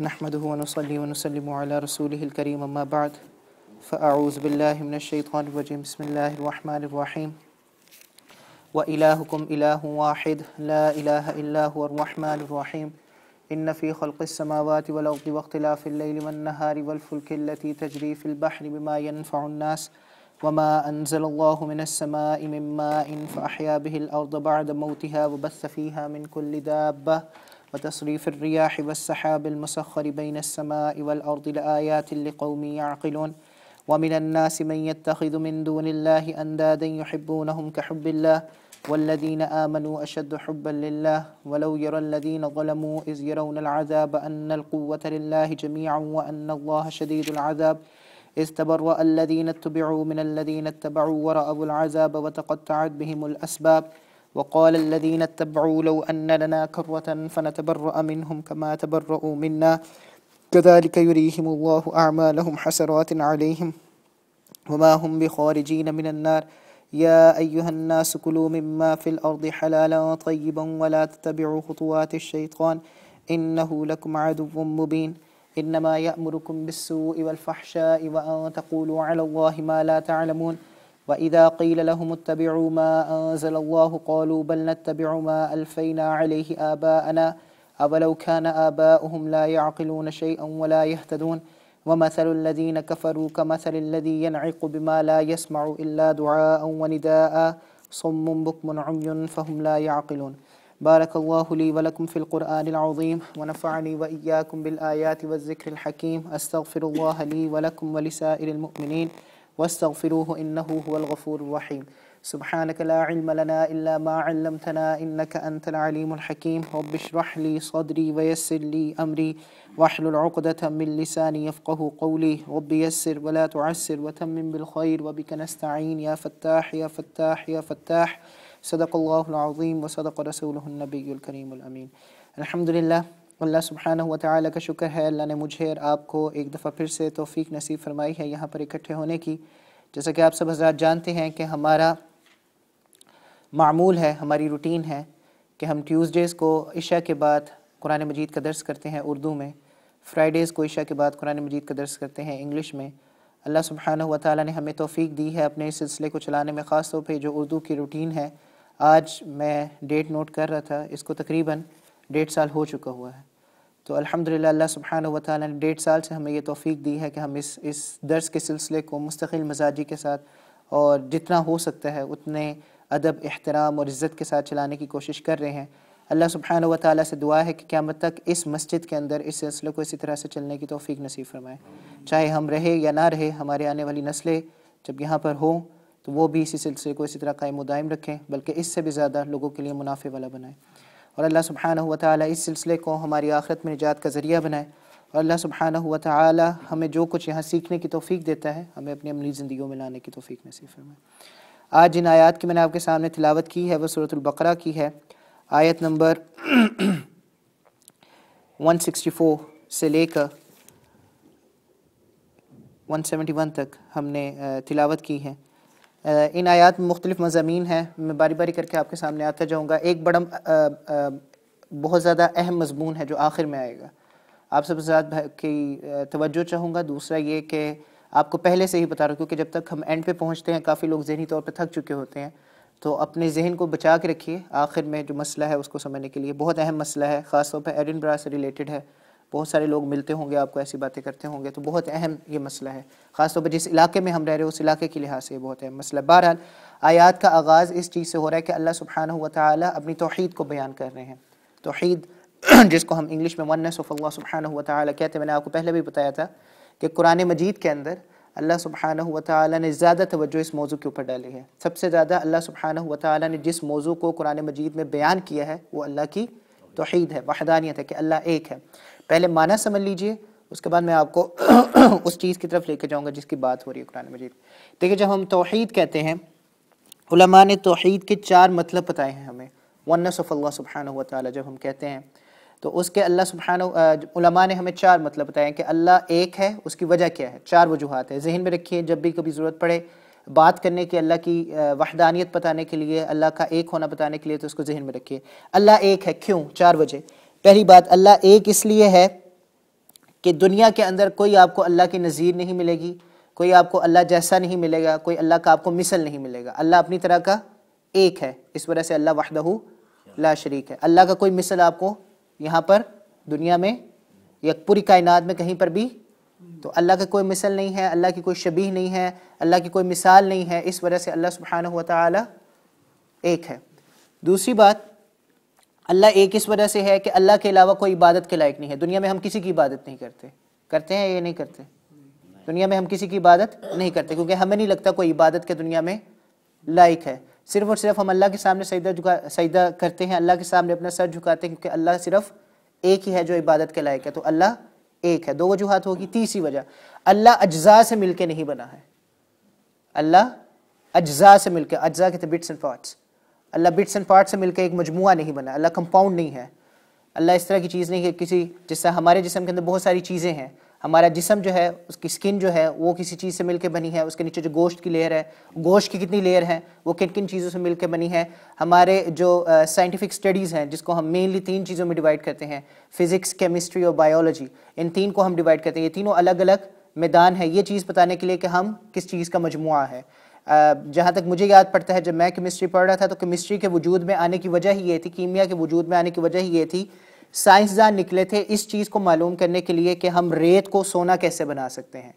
नहमदुहु व नुसल्ली व नुसल्लिमु अला रसूलिहिल करीम अम्मा बाद फ़अऊज़ु बिल्लाहि मिनश शैतानिर रजीम बिस्मिल्लाहिर रहमानिर रहीम व इलाहुकुम इलाहुन वाहिद ला इलाहा इल्ला हुवर रहमानिर रहीम इन्न फ़ी ख़ल्क़िस समावाति वल अर्दि वख्तिलाफ़िल लैलि वन नहारि वल फ़ुल्कि अल्लती तजरी फ़िल बहरि बिमा यनफ़उन नास वमा अंज़लल्लाहु मिनस समाइ मिन माइन फ़अहया बिहिल अर्द बअद मौतिहा व बस्स फ़ीहा मिन कुल्लि दाब्बह व तस्रीफ़िर रियाहि वस्सहाबिल मुसख़्ख़रि बैनस्समाइ वल अर्दि लआयातिन लिक़ौमिन यअक़िलून व मिनन नासि मन यत्तख़िज़ु मिन दूनिल्लाहि अंदादन युहिब्बूनहुम कहुब्बिल्लाह वल्लज़ीना आमनू अशद्दु हुब्बन लिल्लाह वलौ यरल्लज़ीना ज़लमू इज़ यरौनल अज़ाब अन्नल क़ुव्वत लिल्लाहि जमीअन व अन्नल्लाहा शदीदुल अज़ाब इज़ तबर्रअ अल्लज़ीना इत्तबअू मिनल्लज़ीना इत्तबअू व रअवुल अज़ाब व तक़त्तअत बिहिमुल अस्बाब वक़ाल अल्लज़ीना इत्तबअू लौ अन्न लना कर्रतन फनतबर्रअ मिनहुम कमा तबर्रअू मिन्ना कज़ालिक युरीहिमुल्लाहु अअमालहुम हसरातिन अलैहिम वमा हुम बिखारिजीन मिनन नार या अय्युहन्नासु कुलू मिम्मा फ़िल अर्दि हलालन तय्यिबन वला तत्तबिअू खुतुवातिश शैतान इन्नहु लकुम अदुव्वुम मुबीन इन्नमा यअमुरुकुम बिस्सूइ वल फ़हशाइ व अन तक़ूलू अलल्लाहि मा ला तअलमून व इज़ा क़ील लहुम इत्तबिअू मा अंज़लल्लाहु क़ालू बल नत्तबिअू मा अल्फ़ैना अलैहि आबाअना अवलौ कान आबाउहुम ला यअक़िलून शैअन वला यहतदून वमसलुल लज़ीना कफ़रू कमसलिल लज़ी यनइक़ु बिमा ला यस्मअु इल्ला दुआअन व निदाअ सुम्मुन बुक्मुन उम्युन फ़हुम ला यअक़िलून। बारकल्लाहु ली व लकुम फ़िल क़ुरआनिल अज़ीम व नफ़अनी व इय्याकुम बिल आयाति वज़्ज़िक्रिल हकीम अस्तग़फ़िरुल्लाह ली व लकुम व लिसाइरिल मुअमिनीन वस्तग़फ़िरूहु इन्नहु हुवल गफ़ूरुर रहीम। सुब्हानक ला इल्म लना इल्ला मा अल्लमतना इन्नका अंतल अलीमुल हकीम रब्बि इश्रह ली सद्री व यस्सिर ली अमरी वहलुल उक़दतम मिन लिसानी यफ़क़हू क़ौली रब्बि यस्सिर व ला तुअस्सिर व तम्मिम बिल ख़ैर व बिका नस्तईन या फ़त्ताह या फ़त्ताह या फ़त्ताह। सदक़ल्लाहुल अज़ीम व सदक़ रसूलुहुन नबियुल करीमुल अमीन। अल्हम्दुलिल्लाह, अल्लाह सुब्हानहु व तआला का शुक्र है, अल्लाह ने मुझे और आपको एक दफ़ा फिर से तौफ़ीक नसीब फ़रमाई है यहाँ पर इकट्ठे होने की। जैसा कि आप सब हज़रात जानते हैं कि हमारा मामूल है, हमारी रूटीन है कि हम ट्यूसडेज़ को इशा के बाद कुरान मजीद का दर्स करते हैं उर्दू में, फ्राइडेज़ को इशा के बाद कुरान मजीद का दर्स करते हैं इंग्लिश में। अल्लाह सुब्हानहु व तआला ने हमें तौफ़ीक दी है अपने इस सिलसिले को चलाने में, ख़ास तौर पे जो उर्दू की रूटीन है। आज मैं डेट नोट कर रहा था, इसको तकरीबन 1.5 साल हो चुका हुआ है। तो अल्हम्दुलिल्लाह अल्लाह सुब्हानहु व तआला ने 1.5 साल से हमें ये तौफ़ीक दी है कि हम इस दर्स के सिलसिले को मुस्तक़िल मज़ाजी के साथ और जितना हो सकता है उतने अदब, एहतराम और इज़्ज़त के साथ चलाने की कोशिश कर रहे हैं। अल्लाह सुब्हानहु व तआला से दुआ है कि क़यामत तक इस मस्जिद के अंदर इस सिलसिले को इसी तरह से चलने की तौफ़ीक नसीब फ़रमाए। चाहे हम रहे या ना रहे, हमारे आने वाली नस्लें जब यहाँ पर हों तो वो भी इसी सिलसिले को इसी तरह कायम व दायम रखें, बल्कि इससे भी ज़्यादा लोगों के लिए मुनाफ़े वाला बनाए। और अल्लाह सुब्हानहु व तआला इस सिलसिले को हमारी आखिरत में निजात का ज़रिया बनाए। और अल्लाह सुब्हानहु व तआला हमें जो कुछ यहाँ सीखने की तौफ़ीक देता है, हमें अपनी अमली ज़िंदगियों में लाने की तौफ़ीक नसीब फ़रमाए। आज जिन आयत की मैंने आपके सामने तिलावत की है वह सूरतुल बक़रा की है। आयत नंबर 164 से लेकर 171 तक हमने तिलावत की है। इन आयत में मुख्तलिफ़ मज़ामीन हैं, मैं बारी बारी करके आपके सामने आता जाऊँगा। एक बड़ा बहुत ज़्यादा अहम मज़मून है जो आखिर में आएगा, आप सब की तवज्जो चाहूँगा। दूसरा ये कि आपको पहले से ही बता रहा हूँ, क्योंकि जब तक हम एंड पे पहुँचते हैं काफ़ी लोग ज़हनी तौर पे थक चुके होते हैं, तो अपने जहन को बचा के रखिए। आखिर में जो मसला है उसको समझने के लिए बहुत अहम मसला है, ख़ास तौर पे एडिनबरा से रिलेटेड है। बहुत सारे लोग मिलते होंगे, आपको ऐसी बातें करते होंगे, तो बहुत अहम ये मसला है। ख़ास तौर पर जिस इलाके में हम रह रहे हैं उस इलाके के लिहाज से ये बहुत अहम मसला। बहरहाल आयात का आगाज़ इस चीज़ से हो रहा है कि अल्लाह सुब्हानहु व तआला अपनी तौहीद को बयान कर रहे हैं। तौहीद जिसको हम इंग्लिश में वननेस ऑफ अल्लाह सुब्हानहु व तआला कहते हैं। मैंने आपको पहले भी बताया था कि कुरान मजीद के अंदर अल्लाह सुब्हानहु व तआला ने ज़्यादा तवज्जो इस मौजू के ऊपर डाली है। सबसे ज़्यादा अल्लाह सुब्हानहु व तआला ने जिस मौजू को कुरान मजीद में बयान किया है वो अल्लाह की तौहीद है, वहदानियत है, कि अल्लाह एक है। पहले माना समझ लीजिए, उसके बाद मैं आपको उस चीज़ की तरफ लेकर जाऊँगा जिसकी बात हो रही है कुरान मजीद। देखिए, जब हम तौहीद कहते हैं, उलमा ने तौहीद के 4 मतलब बताए हैं हमें। वननेस ऑफ अल्लाह सुब्हानहु व तआला जब हम कहते हैं तो उसके अल्लाह सुब्हानहु उलमा ने हमें 4 मतलब बताए हैं कि अल्लाह एक है। उसकी वजह क्या है? 4 वजूहात है, जहन में रखिए। जब भी कभी ज़रूरत पड़े बात करने की, अल्लाह की वहदानियत बताने के लिए, अल्लाह का एक होना बताने के लिए, तो उसको जहन में रखिए। अल्लाह एक है, क्यों? 4 वजह। पहली बात, अल्लाह एक इसलिए है कि दुनिया के अंदर कोई आपको अल्लाह की नज़ीर नहीं मिलेगी, कोई आपको अल्लाह जैसा नहीं मिलेगा, कोई अल्लाह का आपको मिसल नहीं मिलेगा। अल्लाह अपनी तरह का एक है, इस वजह से अल्लाह वहदहू ला शरीक है। अल्लाह का कोई मिसल आपको यहाँ पर दुनिया में या पूरी कायनात में कहीं पर भी, तो अल्लाह का कोई मिसल नहीं है, अल्लाह की कोई शबीह नहीं है, अल्लाह की कोई मिसाल नहीं है। इस वजह से अल्लाह सुब्हानहू व तआला एक है। दूसरी बात, अल्लाह एक इस वजह से है कि अल्लाह के अलावा कोई इबादत के लायक नहीं है। दुनिया में हम किसी की इबादत नहीं करते, करते हैं या नहीं करते? दुनिया में हम किसी की इबादत नहीं करते क्योंकि हमें नहीं लगता कोई इबादत के दुनिया में लायक है। सिर्फ और सिर्फ हम अल्लाह के सामने सजदा करते हैं, अल्लाह के सामने अपना सर झुकाते हैं क्योंकि अल्लाह सिर्फ एक ही है जो इबादत के लायक है। तो अल्लाह एक है। दो वजूहात होगी। तीसरी वजह, अल्लाह अज्जा से मिलके नहीं बना है। अल्लाह अज्जा से मिलके, अज्जा कहते bits and parts, Allah bits and parts से मिलकर एक मजमुआ नहीं बना। अल्लाह कंपाउंड नहीं है। अल्लाह इस तरह की चीज़ नहीं है किसी, जिससे हमारे जिस्म के अंदर बहुत सारी चीज़ें हैं। हमारा जिस्म जो है, उसकी स्किन जो है वो किसी चीज़ से मिलकर बनी है, उसके नीचे जो गोश्त की लेयर है, गोश्त की कितनी लेयर है, वो किन किन चीज़ों से मिलकर बनी है। हमारे जो साइंटिफिक स्टडीज़ हैं, जिसको हम मेनली 3 चीज़ों में डिवाइड करते हैं, फिज़िक्स, केमिस्ट्री और बायोलॉजी, इन 3 को हम डिवाइड करते हैं। ये तीनों अलग अलग मैदान है ये चीज़ बताने के लिए कि हम किस चीज़ का मजमुआ है। जहाँ तक मुझे याद पड़ता है, जब मैं केमिस्ट्री पढ़ रहा था तो केमिस्ट्री के वजूद में आने की वजह ही ये थी, कीमिया के वजूद में आने की वजह ही ये थी, साइंसदान निकले थे इस चीज़ को मालूम करने के लिए कि हम रेत को सोना कैसे बना सकते हैं,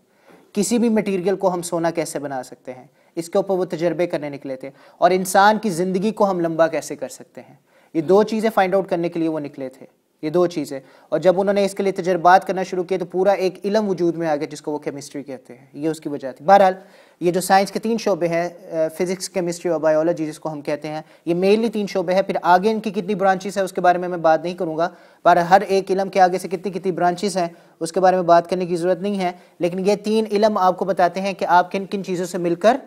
किसी भी मटेरियल को हम सोना कैसे बना सकते हैं। इसके ऊपर वो तजर्बे करने निकले थे। और इंसान की ज़िंदगी को हम लंबा कैसे कर सकते हैं, ये 2 चीज़ें फाइंड आउट करने के लिए वो निकले थे, ये 2 चीज़ें। और जब उन्होंने इसके लिए तजर्बात करना शुरू किए तो पूरा एक इल्म वजूद में आ गया जिसको वो केमिस्ट्री कहते हैं। ये उसकी वजह थी। बहरहाल ये जो साइंस के 3 शोबे हैं, फिज़िक्स, केमिस्ट्री और बायोलॉजी जिसको हम कहते हैं, ये मेनली 3 शोबे हैं। फिर आगे इनकी कितनी ब्रांचेस है उसके बारे में मैं बात नहीं करूँगा, पर हर एक इल्म के आगे से कितनी कितनी ब्रांचेस हैं उसके बारे में बात करने की ज़रूरत नहीं है। लेकिन ये 3 इल्म आपको बताते हैं कि आप किन किन चीज़ों से मिलकर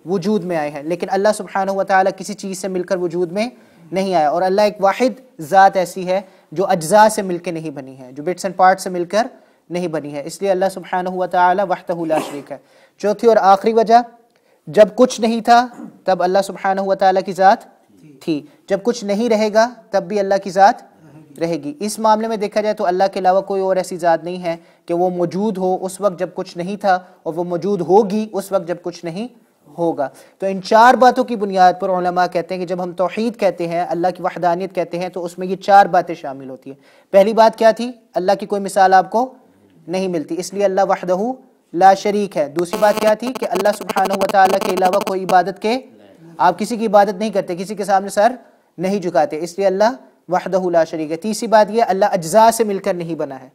वजूद में आए हैं। लेकिन अल्लाह सुब्हानहू व तआला किसी चीज़ से मिलकर वजूद में नहीं आया। और अल्लाह एक वाहिद ज़ात ऐसी है जो अज्जा से मिलकर नहीं बनी है, जो बिट्स एंड पार्ट से मिलकर नहीं बनी है। इसलिए अल्लाह सुब्हानहू व तआला वहदहू ला शरीक है। चौथी और आखिरी वजह, जब कुछ नहीं था तब अल्लाह सुब्हानहू व तआला की ज़ात थी, जब कुछ नहीं रहेगा तब भी अल्लाह की ज़ात रहेगी। इस मामले में देखा जाए तो अल्लाह के अलावा कोई और ऐसी ज़ात नहीं है कि वो मौजूद हो उस वक्त जब कुछ नहीं था और वो मौजूद होगी उस वक्त जब कुछ नहीं होगा। तो इन 4 बातों की बुनियाद पर उलमा कहते हैं कि जब हम तौहीद कहते हैं, अल्लाह की वहदानियत कहते हैं, तो उसमें ये 4 बातें शामिल होती हैं। पहली बात क्या थी? अल्लाह की कोई मिसाल आपको नहीं मिलती, इसलिए अल्लाह वहदहू ला शरीक है। दूसरी बात क्या थी कि अल्लाह सुब्हानहू व तआला के अलावा कोई इबादत के, आप किसी की इबादत नहीं करते, किसी के सामने सर नहीं झुकाते, इसलिए अल्लाह वहदहू ला शरीक है। तीसरी बात यह, अल्लाह अज्जा से मिलकर नहीं बना है,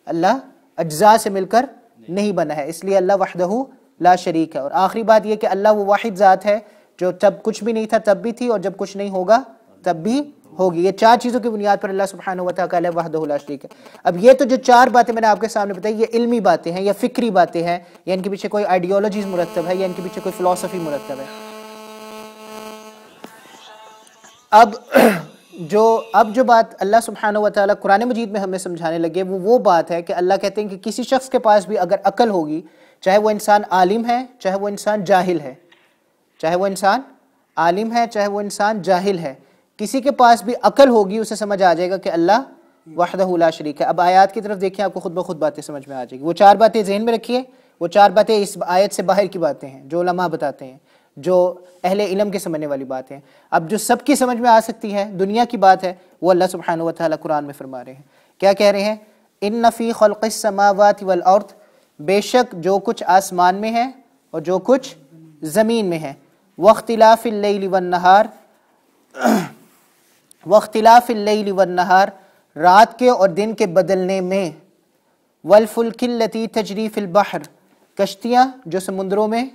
अल्लाह अज्जा से मिलकर नहीं बना है, इसलिए अल्लाह वहदहू ला शरीक है। और आखिरी बात यह कि अल्लाह वो वाहिद ज़ात है जो जब कुछ भी नहीं था तब भी थी और जब कुछ नहीं होगा तब भी होगी। ये 4 चीज़ों की बुनियाद पर अल्लाह सुब्हानहू व तआला वहदहू ला शरीक है। अब ये तो जो 4 बातें मैंने आपके सामने बताई, ये इल्मी बातें हैं या फ़िक्री बातें हैं, या इनके पीछे कोई आइडियोलॉजीज़ मुरत्तब है या इनके पीछे कोई फ़िलासफ़ी मुरत्तब है। अब जो बात अल्लाह सुब्हानहू व तआला कुरान मजीद में हमें समझाने लगे वो बात है कि अल्लाह कहते हैं कि किसी शख्स के पास भी अगर अकल होगी, चाहे वो इंसान आलिम है चाहे वो इंसान जाहिल है, चाहे वो इंसान आलिम है चाहे वो इंसान जाहिल है, किसी के पास भी अकल होगी उसे समझ आ जाएगा कि अल्लाह वहदहू ला शरीक है। अब आयत की तरफ देखिए, आपको खुद ब खुद बातें समझ में आ जाएगी। वो 4 बातें ज़हन में रखिए, वो 4 बातें इस आयत से बाहर की बातें हैं जो उलमा बताते हैं, जो अहले इल्म के समझने वाली बात है। अब जो सबकी समझ में आ सकती है, दुनिया की बात है, वो अल्लाह सुब्हानहू व तआला कुरान में फरमा रहे हैं। क्या कह रहे हैं? इन्न फ़ी ख़ल्क़िस समावाति वल अर्द, बेशक जो कुछ आसमान में है और जो कुछ ज़मीन में है, वख्तिलाफ़िल लैली वन नहार, वख्तिलाफ़िल लैली वन नहार, रात के और दिन के बदलने में, वल फुल्किल लती तजरी फ़िल बहर, कश्तियाँ जो समुद्रों में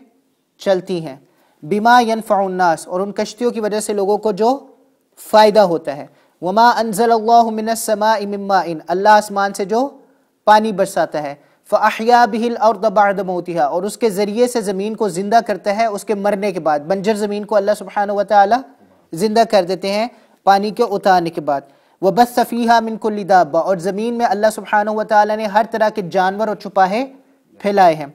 चलती हैं, बिमा यनफ़उन नास, और उन कश्तियों की वजह से लोगों को जो फ़ायदा होता है, वमा अंज़लल्लाहु मिनस समाई मिन माइन, अल्लाह आसमान से जो पानी बरसाता है, फ़अहया बिहिल अर्द बअद मौतिहा, और उसके ज़रिए से ज़मीन को ज़िंदा करता है उसके मरने के बाद। बंजर ज़मीन को अल्लाह सुब्हानहू व तआला ज़िंदा कर देते हैं पानी के उतारने के बाद। वबस्स फ़ीहा मिन कुल्लि दाब्बा, और ज़मीन में अल्लाह सुब्हानहू व तआला ने हर तरह के जानवर और चुपाहे फैलाए हैं।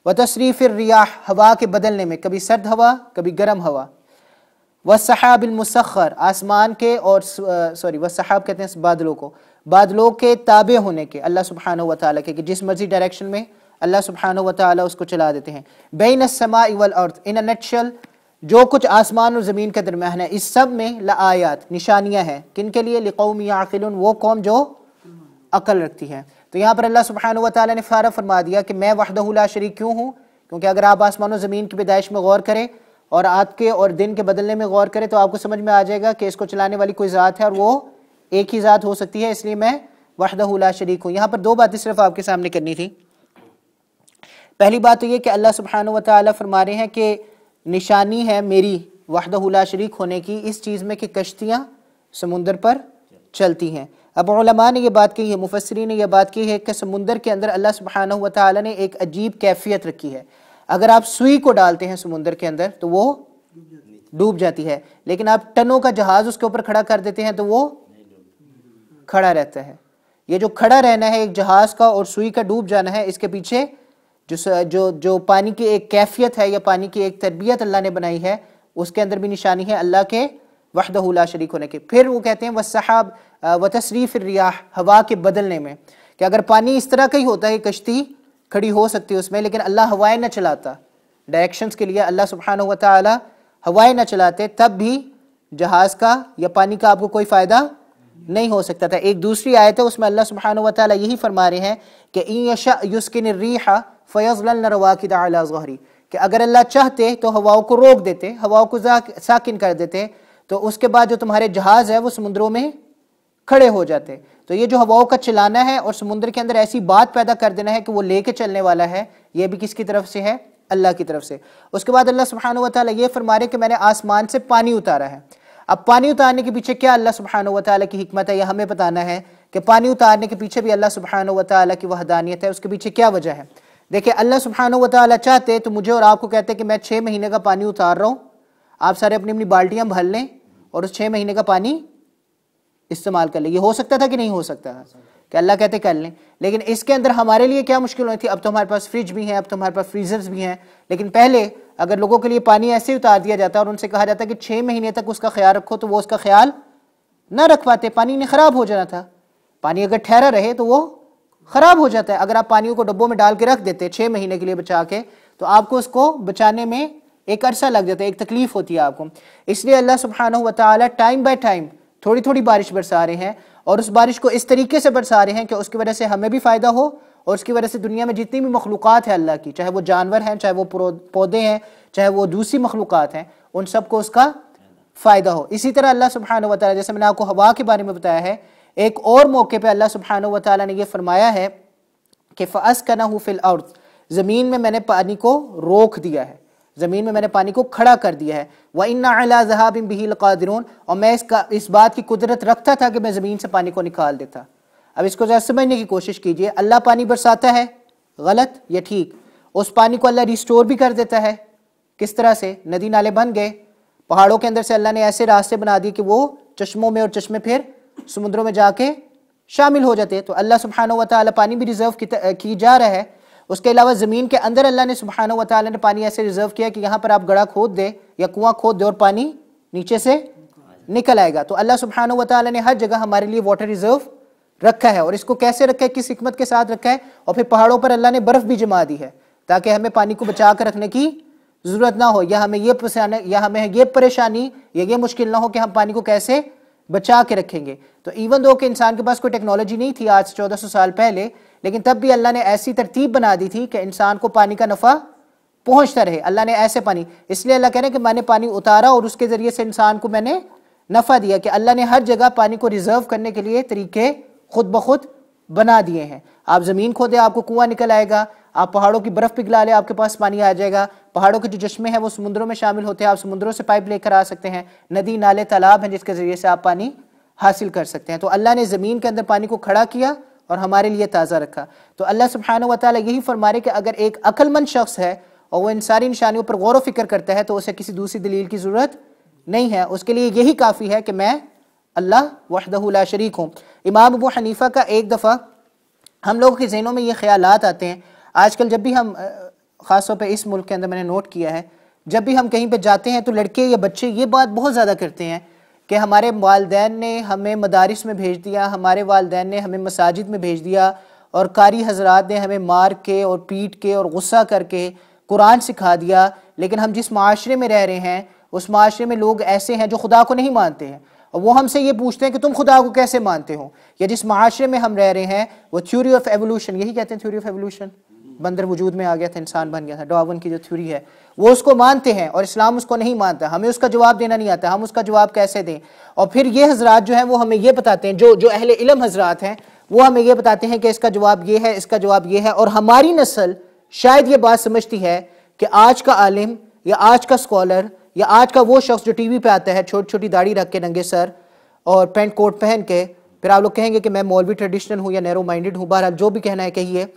व तसरीफ़िर रियाह, हवा के बदलने में, कभी सर्द हवा कभी गर्म हवा। व सहाबिल मुसख्खर, आसमान के और वसहाब कहते हैं बादलों को, बादलों के ताबे होने के अल्लाह सुब्हानहू व तआला के, कि जिस मर्जी डायरेक्शन में अल्लाह सुब्हानहू व तआला उसको चला देते हैं। बैन अस्समाई वल अर्द, इन अ नटशल जो कुछ आसमान और ज़मीन के दरमियान है, इस सब में लआयात निशानियां हैं। किन के लिए? लिकौम याक़िलून, वो कौम जो अकल रखती है। तो यहाँ पर अल्लाह सुब्हानहू व तआला ने सारा फरमा दिया कि मैं वहदहू ला शरीक क्यों हूँ, क्योंकि अगर आप आसमान और ज़मीन की पैदाइश में गौर करें और रात के और दिन के बदलने में गौर करें तो आपको समझ में आ जाएगा कि इसको चलाने वाली कोई ज़ात है और वो एक ही ज़ात हो सकती है, इसलिए मैं वहदहू ला शरीक हूँ। यहाँ पर दो बातें सिर्फ आपके सामने करनी थी। पहली बात तो ये कि अल्लाह सुब्हानहू व तआला फरमा रहे हैं कि निशानी है मेरी वहदहू ला शरीक होने की इस चीज़ में कि कश्तियाँ समुंदर पर चलती हैं। अब उलमा ने यह बात कही है, मुफस्सिरीन ने यह बात की है कि समुंदर के अंदर अल्लाह सुब्हानहू व तआला ने एक अजीब कैफियत रखी है। अगर आप सुई को डालते हैं समुंदर के अंदर तो वो डूब जाती है, लेकिन आप टनों का जहाज उसके ऊपर खड़ा कर देते हैं तो वो खड़ा रहता है। ये जो खड़ा रहना है एक जहाज का और सुई का डूब जाना है, इसके पीछे जो पानी की एक कैफियत है या पानी की एक तरबियत अल्लाह ने बनाई है, उसके अंदर भी निशानी है अल्लाह के वहदहू ला शरीक होने के। फिर वो कहते हैं वस्सहाब व तसरीफ़ रियाह, हवा के बदलने में, कि अगर पानी इस तरह का ही होता है कश्ती खड़ी हो सकती है उसमें, लेकिन अल्लाह हवाएं न चलाता, डायरेक्शंस के लिए अल्लाह सुब्हानहू व तआला हवाएं न चलाते, तब भी जहाज़ का या पानी का आपको कोई फ़ायदा नहीं हो सकता था। एक दूसरी आयत है उसमें अल्लाह सुब्हानहू व तआला यही फरमा रहे हैं कि इन यशा युस्किन रिहा फयज़लन रवाकिद अला ज़हरी, कि अगर अल्लाह चाहते तो हवाओं को रोक देते, हवाओं को साकिन कर देते, तो उसके बाद जो तुम्हारे जहाज़ है वो समुद्रों में खड़े हो जाते। तो ये जो हवाओं का चलाना है और समुद्र के अंदर ऐसी बात पैदा कर देना है कि वो लेके चलने वाला है, ये भी किसकी तरफ से है? अल्लाह की तरफ से। उसके बाद अल्लाह सुब्हानहू व तआला ये फरमा रहे कि मैंने आसमान से पानी उतारा है। अब पानी उतारने के पीछे क्या अल्लाह सुब्हानहू व तआला की हिकमत है, यह हमें बताना है कि पानी उतारने के पीछे भी अल्लाह सुब्हानहू व तआला की वहदानियत है, उसके पीछे क्या वजह है। देखिए, अल्लाह सुब्हानहू व तआला चाहते तो मुझे और आपको कहते कि मैं 6 महीने का पानी उतार रहा हूँ, आप सारे अपनी अपनी बाल्टियाँ भर लें और उस 6 महीने का पानी इस्तेमाल कर ले। ये हो सकता था कि नहीं हो सकता था? कि अल्लाह कहते कर लें। लेकिन इसके अंदर हमारे लिए क्या मुश्किल होती थी? अब तो हमारे पास फ्रिज भी हैं, अब तो हमारे पास फ्रीजर्स भी हैं, लेकिन पहले अगर लोगों के लिए पानी ऐसे ही उतार दिया जाता और उनसे कहा जाता कि 6 महीने तक उसका ख्याल रखो, तो वो उसका ख्याल ना रख पाते, पानी ने ख़राब हो जाना था। पानी अगर ठहरा रहे तो वो ख़राब हो जाता है। अगर आप पानी को डब्बों में डाल के रख देते 6 महीने के लिए बचा के, तो आपको उसको बचाने में एक अरसा लग जाता है, एक तकलीफ होती है आपको। इसलिए अल्लाह सुब्हानहू व तआला टाइम बाय टाइम थोड़ी थोड़ी बारिश बरसा रहे हैं, और उस बारिश को इस तरीके से बरसा रहे हैं कि उसकी वजह से हमें भी फ़ायदा हो और उसकी वजह से दुनिया में जितनी भी मखलूक़ात है अल्लाह की, चाहे वो जानवर हैं, चाहे वो पौधे हैं, चाहे वो दूसरी मखलूक़ात हैं, उन सबको उसका फ़ायदा हो। इसी तरह अल्लाह सुब्हानहू व तआला, जैसे मैंने आपको हवा के बारे में बताया है, एक और मौके पर अल्लाह सुब्हानहू व तआला ने यह फरमाया है कि फ़अस्कनहु फ़िल अर्ज़, ज़मीन में मैंने पानी को रोक दिया है, ज़मीन में मैंने पानी को खड़ा कर दिया है। व इन्ना अला ज़हाबिन बिही लक़ादिरून, और मैं इस बात की कुदरत रखता था कि मैं ज़मीन से पानी को निकाल देता। अब इसको ज़रा समझने की कोशिश कीजिए। अल्लाह पानी बरसाता है, गलत या ठीक? उस पानी को अल्लाह रिस्टोर भी कर देता है। किस तरह से? नदी नाले बन गए, पहाड़ों के अंदर से अल्लाह ने ऐसे रास्ते बना दिए कि वो चश्मों में और चश्मे फिर समुद्रों में जाके शामिल हो जाते हैं। तो अल्लाह सुब्हानहू व तआला पानी भी रिजर्व की जा रहा है। उसके अलावा ज़मीन के अंदर अल्लाह ने सुब्हानहू व तआला ने पानी ऐसे रिजर्व किया कि यहाँ पर आप गड़ा खोद दे या कुआं खोद दे और पानी नीचे से निकल आएगा। तो अल्लाह सुब्हानहू व तआला ने हर जगह हमारे लिए वाटर रिजर्व रखा है। और इसको कैसे रखा है, किस हिकमत के साथ रखा है? और फिर पहाड़ों पर अल्लाह ने बर्फ़ भी जमा दी है ताकि हमें पानी को बचा कर रखने की ज़रूरत ना हो, या हमें ये परेशानी या ये मुश्किल ना हो कि हम पानी को कैसे बचा के रखेंगे। तो इवन दो कि इंसान के पास कोई टेक्नोलॉजी नहीं थी आज से 1400 साल पहले, लेकिन तब भी अल्लाह ने ऐसी तरतीब बना दी थी कि इंसान को पानी का नफ़ा पहुंचता रहे। अल्लाह ने ऐसे पानी, इसलिए अल्लाह कह रहे हैं कि मैंने पानी उतारा और उसके ज़रिए से इंसान को मैंने नफ़ा दिया, कि अल्लाह ने हर जगह पानी को रिजर्व करने के लिए तरीके खुद ब खुद बना दिए हैं। आप ज़मीन खोदे, आपको कुआं निकल आएगा, आप पहाड़ों की बर्फ़ पिघला ले, आपके पास पानी आ जाएगा। पहाड़ों के जो चश्मे हैं वो समुद्रों में शामिल होते हैं, आप समुद्रों से पाइप लेकर आ सकते हैं। नदी नाले तालाब हैं जिसके ज़रिए से आप पानी हासिल कर सकते हैं। तो अल्लाह ने ज़मीन के अंदर पानी को खड़ा किया और हमारे लिए ताज़ा रखा। तो अल्लाह सुब्हानहू व तआला यही फरमा रहे कि अगर एक अक्लमंद शख्स है और वो इन सारी निशानियों पर गौर व फिक्र करता है तो उसे किसी दूसरी दलील की ज़रूरत नहीं है, उसके लिए यही काफ़ी है कि मैं अल्लाह वहदहू ला शरीक हूँ। इमाम अबू हनीफ़ा का एक दफ़ा हम लोगों के ज़हनों में ये ख्यालात आते हैं आजकल, जब भी हम ख़ास तौर पे इस मुल्क के अंदर मैंने नोट किया है, जब भी हम कहीं पे जाते हैं तो लड़के या बच्चे ये बात बहुत ज़्यादा करते हैं कि हमारे वालिदैन ने हमें मदारिस में भेज दिया, हमारे वालिदैन ने हमें मसाजिद में भेज दिया और कारी हजरात ने हमें मार के और पीट के और गुस्सा करके कुरान सिखा दिया, लेकिन हम जिस माशरे में रह रहे हैं उस माशरे में लोग ऐसे हैं जो खुदा को नहीं मानते हैं और वो हमसे ये पूछते हैं कि तुम खुदा को कैसे मानते हो। या जिस माशरे में हम रह रहे हैं वो थ्योरी ऑफ एवोल्यूशन, यही कहते हैं थ्योरी ऑफ एवोल्यूशन, बंदर वजूद में आ गया था, इंसान बन गया था, डार्विन की जो थ्योरी है वो उसको मानते हैं और इस्लाम उसको नहीं मानता। हमें उसका जवाब देना नहीं आता, हम उसका जवाब कैसे दें। और फिर ये हजरात जो हैं वो हमें ये बताते हैं, जो अहले इल्म हजरात हैं वो हमें ये बताते हैं कि इसका जवाब ये है, इसका जवाब ये है। और हमारी नस्ल शायद ये बात समझती है कि आज का आलिम या आज का स्कॉलर या आज का वो शख्स जो टीवी पे आता है छोटी छोटी दाढ़ी रख के, नंगे सर और पैंट कोट पहन के, फिर आप लोग कहेंगे कि मैं मौलवी ट्रेडिशनल हूँ या नैरो माइंडेड हूँ, बहरहाल जो भी कहना है कहिए,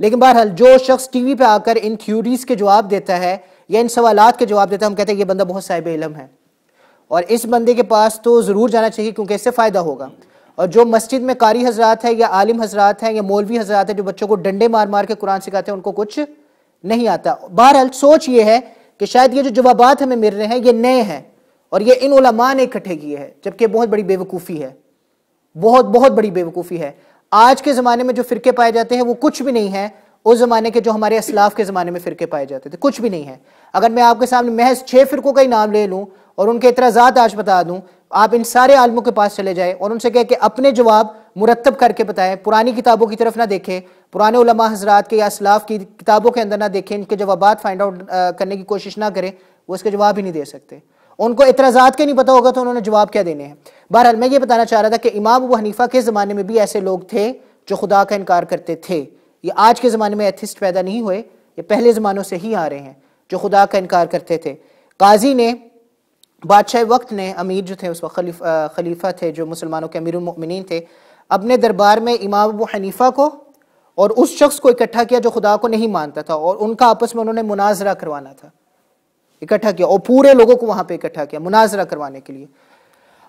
लेकिन बहरहाल जो शख्स टीवी पे आकर इन थ्योरीज के जवाब देता है या इन सवालात के जवाब देता है, हम कहते हैं ये बंदा बहुत साहिब इल्म है और इस बंदे के पास तो ज़रूर जाना चाहिए क्योंकि इससे फ़ायदा होगा। और जो मस्जिद में कारी हजरात है या आलिम हजरात हैं या मौलवी हजरात हैं जो बच्चों को डंडे मार मार के कुरान सिखाते हैं, उनको कुछ नहीं आता। बहरहाल सोच ये है कि शायद ये जो जवाबात हमें मिल रहे हैं ये नए हैं और ये इन उलमा ने इकट्ठे किए हैं, जबकि बहुत बड़ी बेवकूफ़ी है, बहुत बहुत बड़ी बेवकूफ़ी है। आज के ज़माने में जो फ़िरके पाए जाते हैं वो कुछ भी नहीं है उस ज़माने के जो हमारे असलाफ के ज़माने में फ़िरके पाए जाते थे, कुछ भी नहीं है। अगर मैं आपके सामने महज 6 फ़िरकों का ही नाम ले लूँ और उनके इतराज़ात आज बता दूँ, आप इन सारे आलिमों के पास चले जाएं और उनसे कह के अपने जवाब मुरतब करके बताएं, पुरानी किताबों की तरफ ना देखें, पुराने उलमा हजरात के या असलाफ की किताबों के अंदर ना देखें, इनके जवाबात फाइंड आउट करने की कोशिश ना करें, वो इसके जवाब ही नहीं दे सकते। उनको इतराज़ात के नहीं पता होगा तो उन्होंने जवाब क्या देने हैं। बहरहाल मैं ये बताना चाह रहा था कि इमाम अबू हनीफा के ज़माने में भी ऐसे लोग थे जो खुदा का इनकार करते थे। ये आज के ज़माने में एथिस्ट पैदा नहीं हुए, ये पहले ज़मानों से ही आ रहे हैं जो खुदा का इनकार करते थे। काजी ने, बादशाह वक्त ने, अमीर जो थे उस वक्त खलीफा थे जो मुसलमानों के अमीरुल मोमिनीन थे, अपने दरबार में इमाम अबू हनीफा को और उस शख्स को इकट्ठा किया जो खुदा को नहीं मानता था और उनका आपस में उन्होंने मुनाजरा करवाना था, इकट्ठा किया और पूरे लोगों को वहां पे इकट्ठा किया मुनाजरा करवाने के लिए।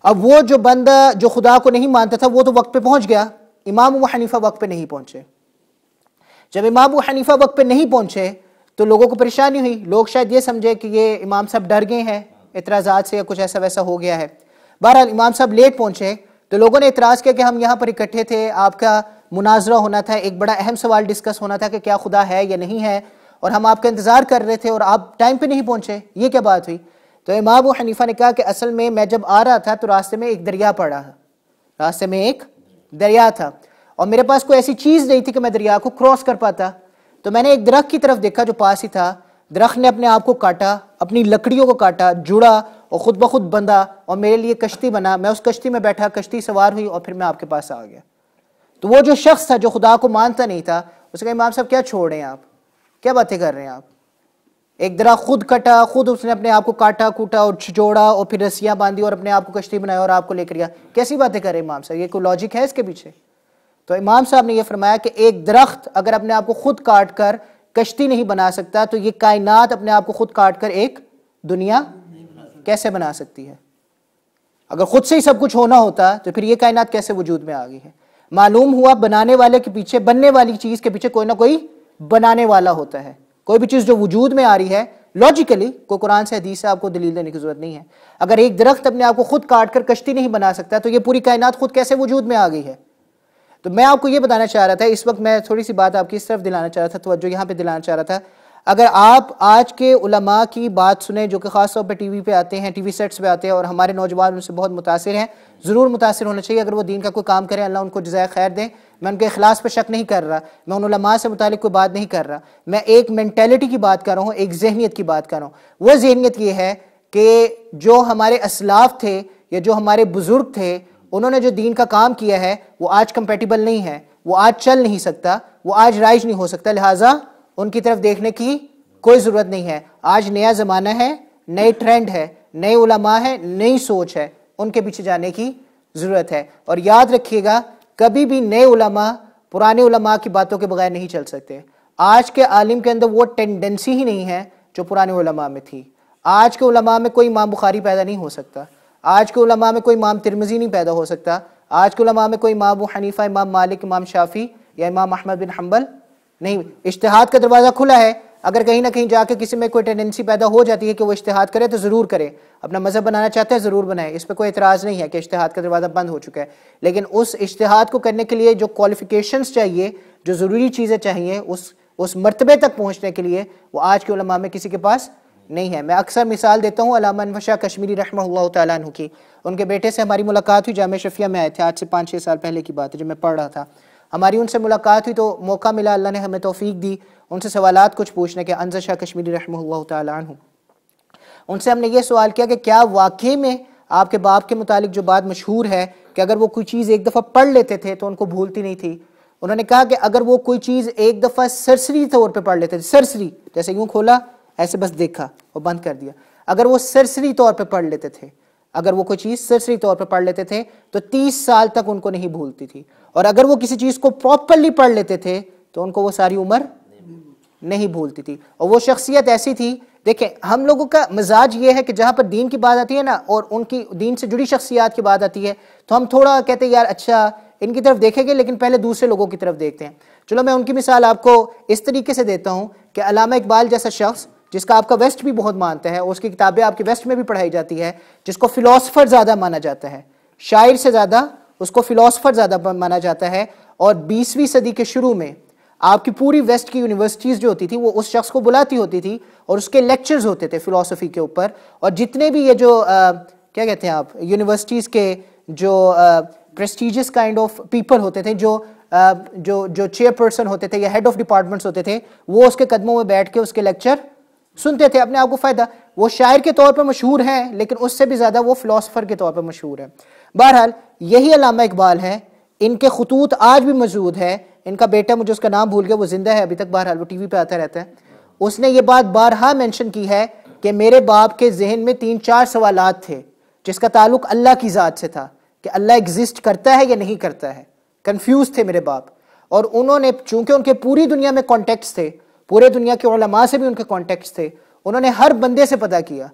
अब वो जो बंदा जो खुदा को नहीं मानता था वो तो वक्त पे पहुंच गया, इमाम अबू हनीफा वक्त पे नहीं पहुंचे। जब इमाम अबू हनीफा वक्त पे नहीं पहुंचे तो लोगों को परेशानी हुई, लोग शायद ये समझे कि ये इमाम साहब डर गए हैं इतराज़ात से या कुछ ऐसा वैसा हो गया है। बहरहाल इमाम साहब लेट पहुंचे तो लोगों ने इतराज़ किया कि हम यहाँ पर इकट्ठे थे, आपका मुनाजरा होना था, एक बड़ा अहम सवाल डिस्कस होना था कि क्या खुदा है या नहीं है और हम आपका इंतज़ार कर रहे थे और आप टाइम पे नहीं पहुंचे, ये क्या बात हुई। तो इमाम अबू हनीफा ने कहा कि असल में मैं जब आ रहा था तो रास्ते में एक दरिया पड़ा, रास्ते में एक दरिया था और मेरे पास कोई ऐसी चीज़ नहीं थी कि मैं दरिया को क्रॉस कर पाता। तो मैंने एक दरख्त की तरफ देखा जो पास ही था, दरख्त ने अपने आप को काटा, अपनी लकड़ियों को काटा, जुड़ा और ख़ुद ब खुद बंधा और मेरे लिए कश्ती बना। मैं उस कश्ती में बैठा, कश्ती सवार हुई और फिर मैं आपके पास आ गया। तो वो जो शख्स था जो खुदा को मानता नहीं था, उसने कहा इमाम साहब क्या छोड़ रहे हैं आप, क्या बातें कर रहे हैं आप, एक दरख्त खुद कटा, खुद उसने अपने आप को काटा कूटा और जोड़ा और फिर रस्सियाँ बांधी और अपने आप को कश्ती बनाया और आपको लेकर गया, कैसी बातें कर रहे हैं इमाम साहब, ये कोई लॉजिक है इसके पीछे। तो इमाम साहब ने यह फरमाया कि एक दरख्त अगर अपने आप को खुद काट कर कश्ती नहीं बना सकता तो ये कायनात अपने आप को खुद काट कर एक दुनिया कैसे बना सकती है। अगर खुद से ही सब कुछ होना होता तो फिर ये कायनात कैसे वजूद में आ गई है। मालूम हुआ बनाने वाले के पीछे, बनने वाली चीज के पीछे कोई ना कोई बनाने वाला होता है। कोई भी चीज जो वजूद में आ रही है लॉजिकली, कोई कुरान से हदीस से आपको दलील देने की जरूरत नहीं है। अगर एक दरख्त अपने आप को खुद काट कर कश्ती नहीं बना सकता तो ये पूरी कायनात खुद कैसे वजूद में आ गई है। तो मैं आपको ये बताना चाह रहा था, इस वक्त मैं थोड़ी सी बात आपकी इस तरफ दिलाना चाह रहा था, तवज्जो यहाँ पे दिलाना चाह रहा था। अगर आप आज के उलमा की बात सुने जो कि ख़ास तौर पे टीवी पे आते हैं, टीवी सेट्स पे आते हैं और हमारे नौजवान उनसे बहुत मुतासिर हैं, ज़रूर मुतासिर होना चाहिए अगर वो दीन का कोई काम करें, अल्लाह उनको जज़ाए खैर दें। मैं उनके इखलास पर शक नहीं कर रहा, मैं उन उलमा से मुतालिक कोई बात नहीं कर रहा, मैं एक मेंटेलिटी की बात कर रहा हूँ, एक जहनीत की बात कर रहा हूँ। वह जहनीत ये है कि जो हमारे असलाफ थे या जो हमारे बुज़ुर्ग थे उन्होंने जो दीन का काम किया है वो आज कंपेटिबल नहीं है, वो आज चल नहीं सकता, वो आज राइज नहीं हो सकता, लिहाजा उनकी तरफ देखने की कोई ज़रूरत नहीं है। आज नया ज़माना है, नए ट्रेंड है, नए उलमा है, नई सोच है, उनके पीछे जाने की ज़रूरत है। और याद रखिएगा कभी भी नए उलमा पुराने उलमा की बातों के बगैर नहीं चल सकते। आज के आलिम के अंदर वो टेंडेंसी ही नहीं है जो पुराने उलमा में थी। आज के उलमा में कोई इमाम बुखारी पैदा नहीं हो सकता, आज के उलमा में कोई इमाम तिरमिज़ी नहीं पैदा हो सकता, आज के उलमा में कोई इमाम अबू हनीफा, इमाम मालिक, इमाम शाफी या इमाम अहमद बिन हम्बल नहीं। इज्तिहाद का दरवाज़ा खुला है, अगर कहीं ना कहीं जाके किसी में कोई टेंडेंसी पैदा हो जाती है कि वो इज्तिहाद करे तो ज़रूर करे, अपना मज़हब बनाना चाहता है ज़रूर बनाए, इस पर कोई एतराज़ नहीं है कि इज्तिहाद का दरवाज़ा बंद हो चुका है। लेकिन उस इज्तिहाद को करने के लिए जो क्वालिफिकेशंस चाहिए, जो ज़रूरी चीज़ें चाहिए उस मर्तबे तक पहुँचने के लिए, वो आज के उलमा में किसी के पास नहीं है। मैं अक्सर मिसाल देता हूँ अल्लामा अनवर शाह कश्मीरी रहमतुल्लाह तआला अन्हु की। उनके बेटे से हमारी मुलाकात हुई, जामिया शफिया में आए थे, आज से 5-6 साल पहले की बात है जब मैं पढ़ रहा था। हमारी उनसे मुलाकात हुई तो मौका मिला, अल्लाह ने हमें तौफीक दी उनसे सवालात कुछ पूछने के। अनवर शाह कश्मीरी रहमतुल्लाह तआला अन्हु, उनसे हमने ये सवाल किया कि क्या वाकई में आपके बाप के मुतालिक जो बात मशहूर है कि अगर वो कोई चीज़ एक दफ़ा पढ़ लेते थे तो उनको भूलती नहीं थी। उन्होंने कहा कि अगर वो कोई चीज़ एक दफ़ा सरसरी तौर पे पढ़ लेते थे, सरसरी जैसे यूँ खोला ऐसे बस देखा और बंद कर दिया, अगर वो सरसरी तौर पे पढ़ लेते थे, अगर वो कोई चीज़ सरसरी तौर पे पढ़ लेते थे तो 30 साल तक उनको नहीं भूलती थी। और अगर वो किसी चीज़ को प्रॉपरली पढ़ लेते थे तो उनको वो सारी उम्र नहीं भूलती थी। और वो शख्सियत ऐसी थी, देखें हम लोगों का मिजाज ये है कि जहाँ पर दीन की बात आती है ना और उनकी दीन से जुड़ी शख्सियात की बात आती है तो हम थोड़ा कहते हैं यार अच्छा इनकी तरफ देखेंगे लेकिन पहले दूसरे लोगों की तरफ देखते हैं। चलो मैं उनकी मिसाल आपको इस तरीके से देता हूँ कि अल्लामा इकबाल जैसा शख्स जिसका आपका वेस्ट भी बहुत मानता है, उसकी किताबें आपके वेस्ट में भी पढ़ाई जाती है, जिसको फिलोसफर ज़्यादा माना जाता है, शायर से ज़्यादा उसको फिलोसफर ज़्यादा माना जाता है। और 20वीं सदी के शुरू में आपकी पूरी वेस्ट की यूनिवर्सिटीज़ जो होती थी वो उस शख्स को बुलाती होती थी और उसके लेक्चर्स होते थे फ़िलासफ़ी के ऊपर। और जितने भी ये जो क्या कहते हैं आप यूनिवर्सिटीज़ के जो प्रेस्टीजियस काइंड ऑफ पीपल होते थे, जो चेयरपर्सन होते थे या हेड ऑफ डिपार्टमेंट्स होते थे, वो उसके कदमों में बैठ के उसके लेक्चर सुनते थे, अपने आप को फ़ायदा। वो शायर के तौर पर मशहूर हैं लेकिन उससे भी ज़्यादा वो फ़िलासफ़र के तौर पर मशहूर है। बहरहाल यही अल्लामा इकबाल है, इनके खतूत आज भी मौजूद है। इनका बेटा, मुझे उसका नाम भूल गया, वो जिंदा है अभी तक, बहरहाल वो टीवी पे आता रहता है। उसने ये बात बारहा मेंशन की है कि मेरे बाप के जहन में 3-4 सवालात थे जिसका ताल्लुक अल्लाह की ज़ात से था कि अल्लाह एग्जिस्ट करता है या नहीं करता है। कंफ्यूज थे मेरे बाप, और उन्होंने चूंकि उनके पूरी दुनिया में कॉन्टेक्ट्स थे, पूरे दुनिया के उलमा से भी उनके कॉन्टेक्ट्स थे, उन्होंने हर बंदे से पता किया,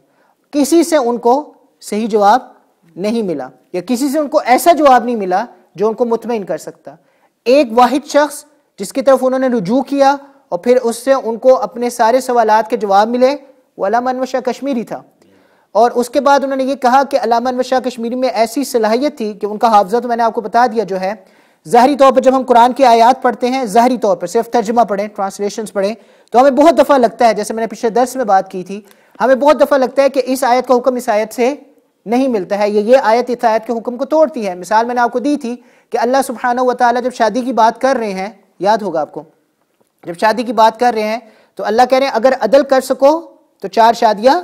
किसी से उनको सही जवाब नहीं मिला या किसी से उनको ऐसा जवाब नहीं मिला जो उनको मुतमईन कर सकता। एक वाहिद शख्स जिसकी तरफ उन्होंने रुजू किया और फिर उससे उनको अपने सारे सवालात के जवाब मिले, वो अल्लामा अनवर शाह कश्मीरी था। और उसके बाद उन्होंने ये कहा कि अल्लामा अनवर शाह कश्मीरी में ऐसी सलाहियत थी कि उनका हाफजा तो मैंने आपको बता दिया जो है। ज़ाहिरी तौर पर जब हम कुरान की आयत पढ़ते हैं, ज़ाहिरी तौर पर सिर्फ तर्जुमा पढ़ें, ट्रांसलेशंस पढ़ें, तो हमें बहुत दफ़ा लगता है, जैसे मैंने पिछले दर्स में बात की थी, हमें बहुत दफ़ा लगता है कि इस आयत का हुक्म इस आयत से नहीं मिलता है, ये आयत इस आयत के हुक्म को तोड़ती है। मिसाल मैंने आपको दी थी कि अल्लाह सुब्हानहू व तआला जब शादी की बात कर रहे हैं, याद होगा आपको, जब शादी की बात कर रहे हैं तो अल्लाह कह रहे हैं अगर अदल कर सको तो 4 शादियां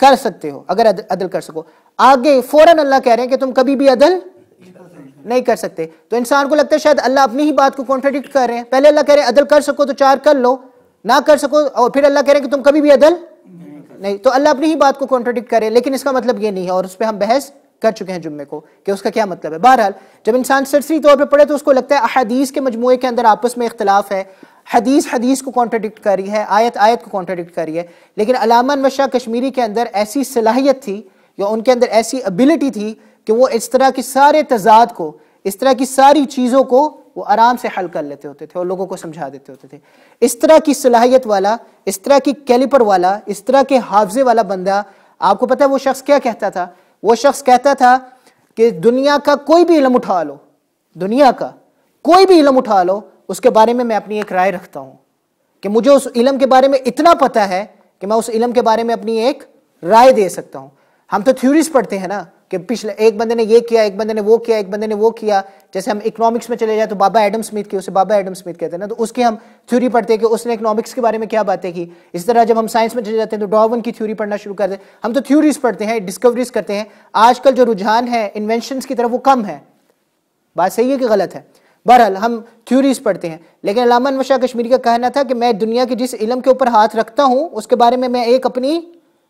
कर सकते हो, अगर अदल कर सको। आगे फौरन अल्लाह कह रहे हैं कि तुम कभी भी अदल नहीं कर सकते। तो इंसान को लगता है शायद अल्लाह अपनी ही बात को कॉन्ट्रडिक्ट कर रहे हैं। पहले अल्लाह कह रहे हैं अदल कर सको तो 4 कर लो, ना कर सको, और फिर अल्लाह कह रहे हैं कि तुम कभी भी अदल नहीं, तो अल्लाह अपनी ही बात को कॉन्ट्रडिक्ट करे। लेकिन इसका मतलब ये नहीं है, और उस पर हम बहस कर चुके हैं जुम्मे को कि उसका क्या मतलब है। बहरहाल जब इंसान सरसरी तौर पे पढ़े तो उसको लगता है अहादीस के मजमूए के अंदर आपस में इख्तलाफ है, हदीस हदीस को कॉन्ट्रडिक्ट कर रही है, आयत आयत को कॉन्ट्रडिक्ट कर रही है। लेकिन अल्लामा अनवर शाह कश्मीरी के अंदर ऐसी सलाहियत थी या उनके अंदर ऐसी एबिलिटी थी कि वो इस तरह के सारे तजाद को, इस तरह की सारी चीज़ों को वो आराम से हल कर लेते होते थे और लोगों को समझा देते होते थे। इस तरह की सलाहियत वाला, इस तरह की कैलिपर वाला, इस तरह के हाफजे वाला बंदा, आपको पता है वो शख्स क्या कहता था? वो शख्स कहता था कि दुनिया का कोई भी इल्म उठा लो, दुनिया का कोई भी इल्म उठा लो, उसके बारे में मैं अपनी एक राय रखता हूँ कि मुझे उस इल्म के बारे में इतना पता है कि मैं उस इल्म के बारे में अपनी एक राय दे सकता हूँ। हम तो थ्योरीज पढ़ते हैं ना कि पिछले एक बंदे ने ये किया, एक बंदे ने वो किया, एक बंदे ने वो किया। जैसे हम इकोनॉमिक्स में चले जाए तो बाबा एडम स्मिथ की, उसे बाबा एडम स्मिथ कहते हैं ना, तो उसकी हम थ्योरी पढ़ते हैं कि उसने इकोनॉमिक्स के बारे में क्या बातें की। इस तरह जब हम साइंस में चले जाते हैं तो डार्विन की थ्योरी पढ़ना शुरू कर दें। हम तो थ्योरीज पढ़ते हैं, डिस्कवरीज करते हैं। आजकल जो रुझान है इन्वेंशंस की तरफ वो कम है। बात सही है कि गलत है? बहरहाल हम थ्योरीज पढ़ते हैं। लेकिन अल्लामा अनवर शाह कश्मीरी का कहना था कि मैं दुनिया के जिस इल्म के ऊपर हाथ रखता हूँ उसके बारे में मैं एक अपनी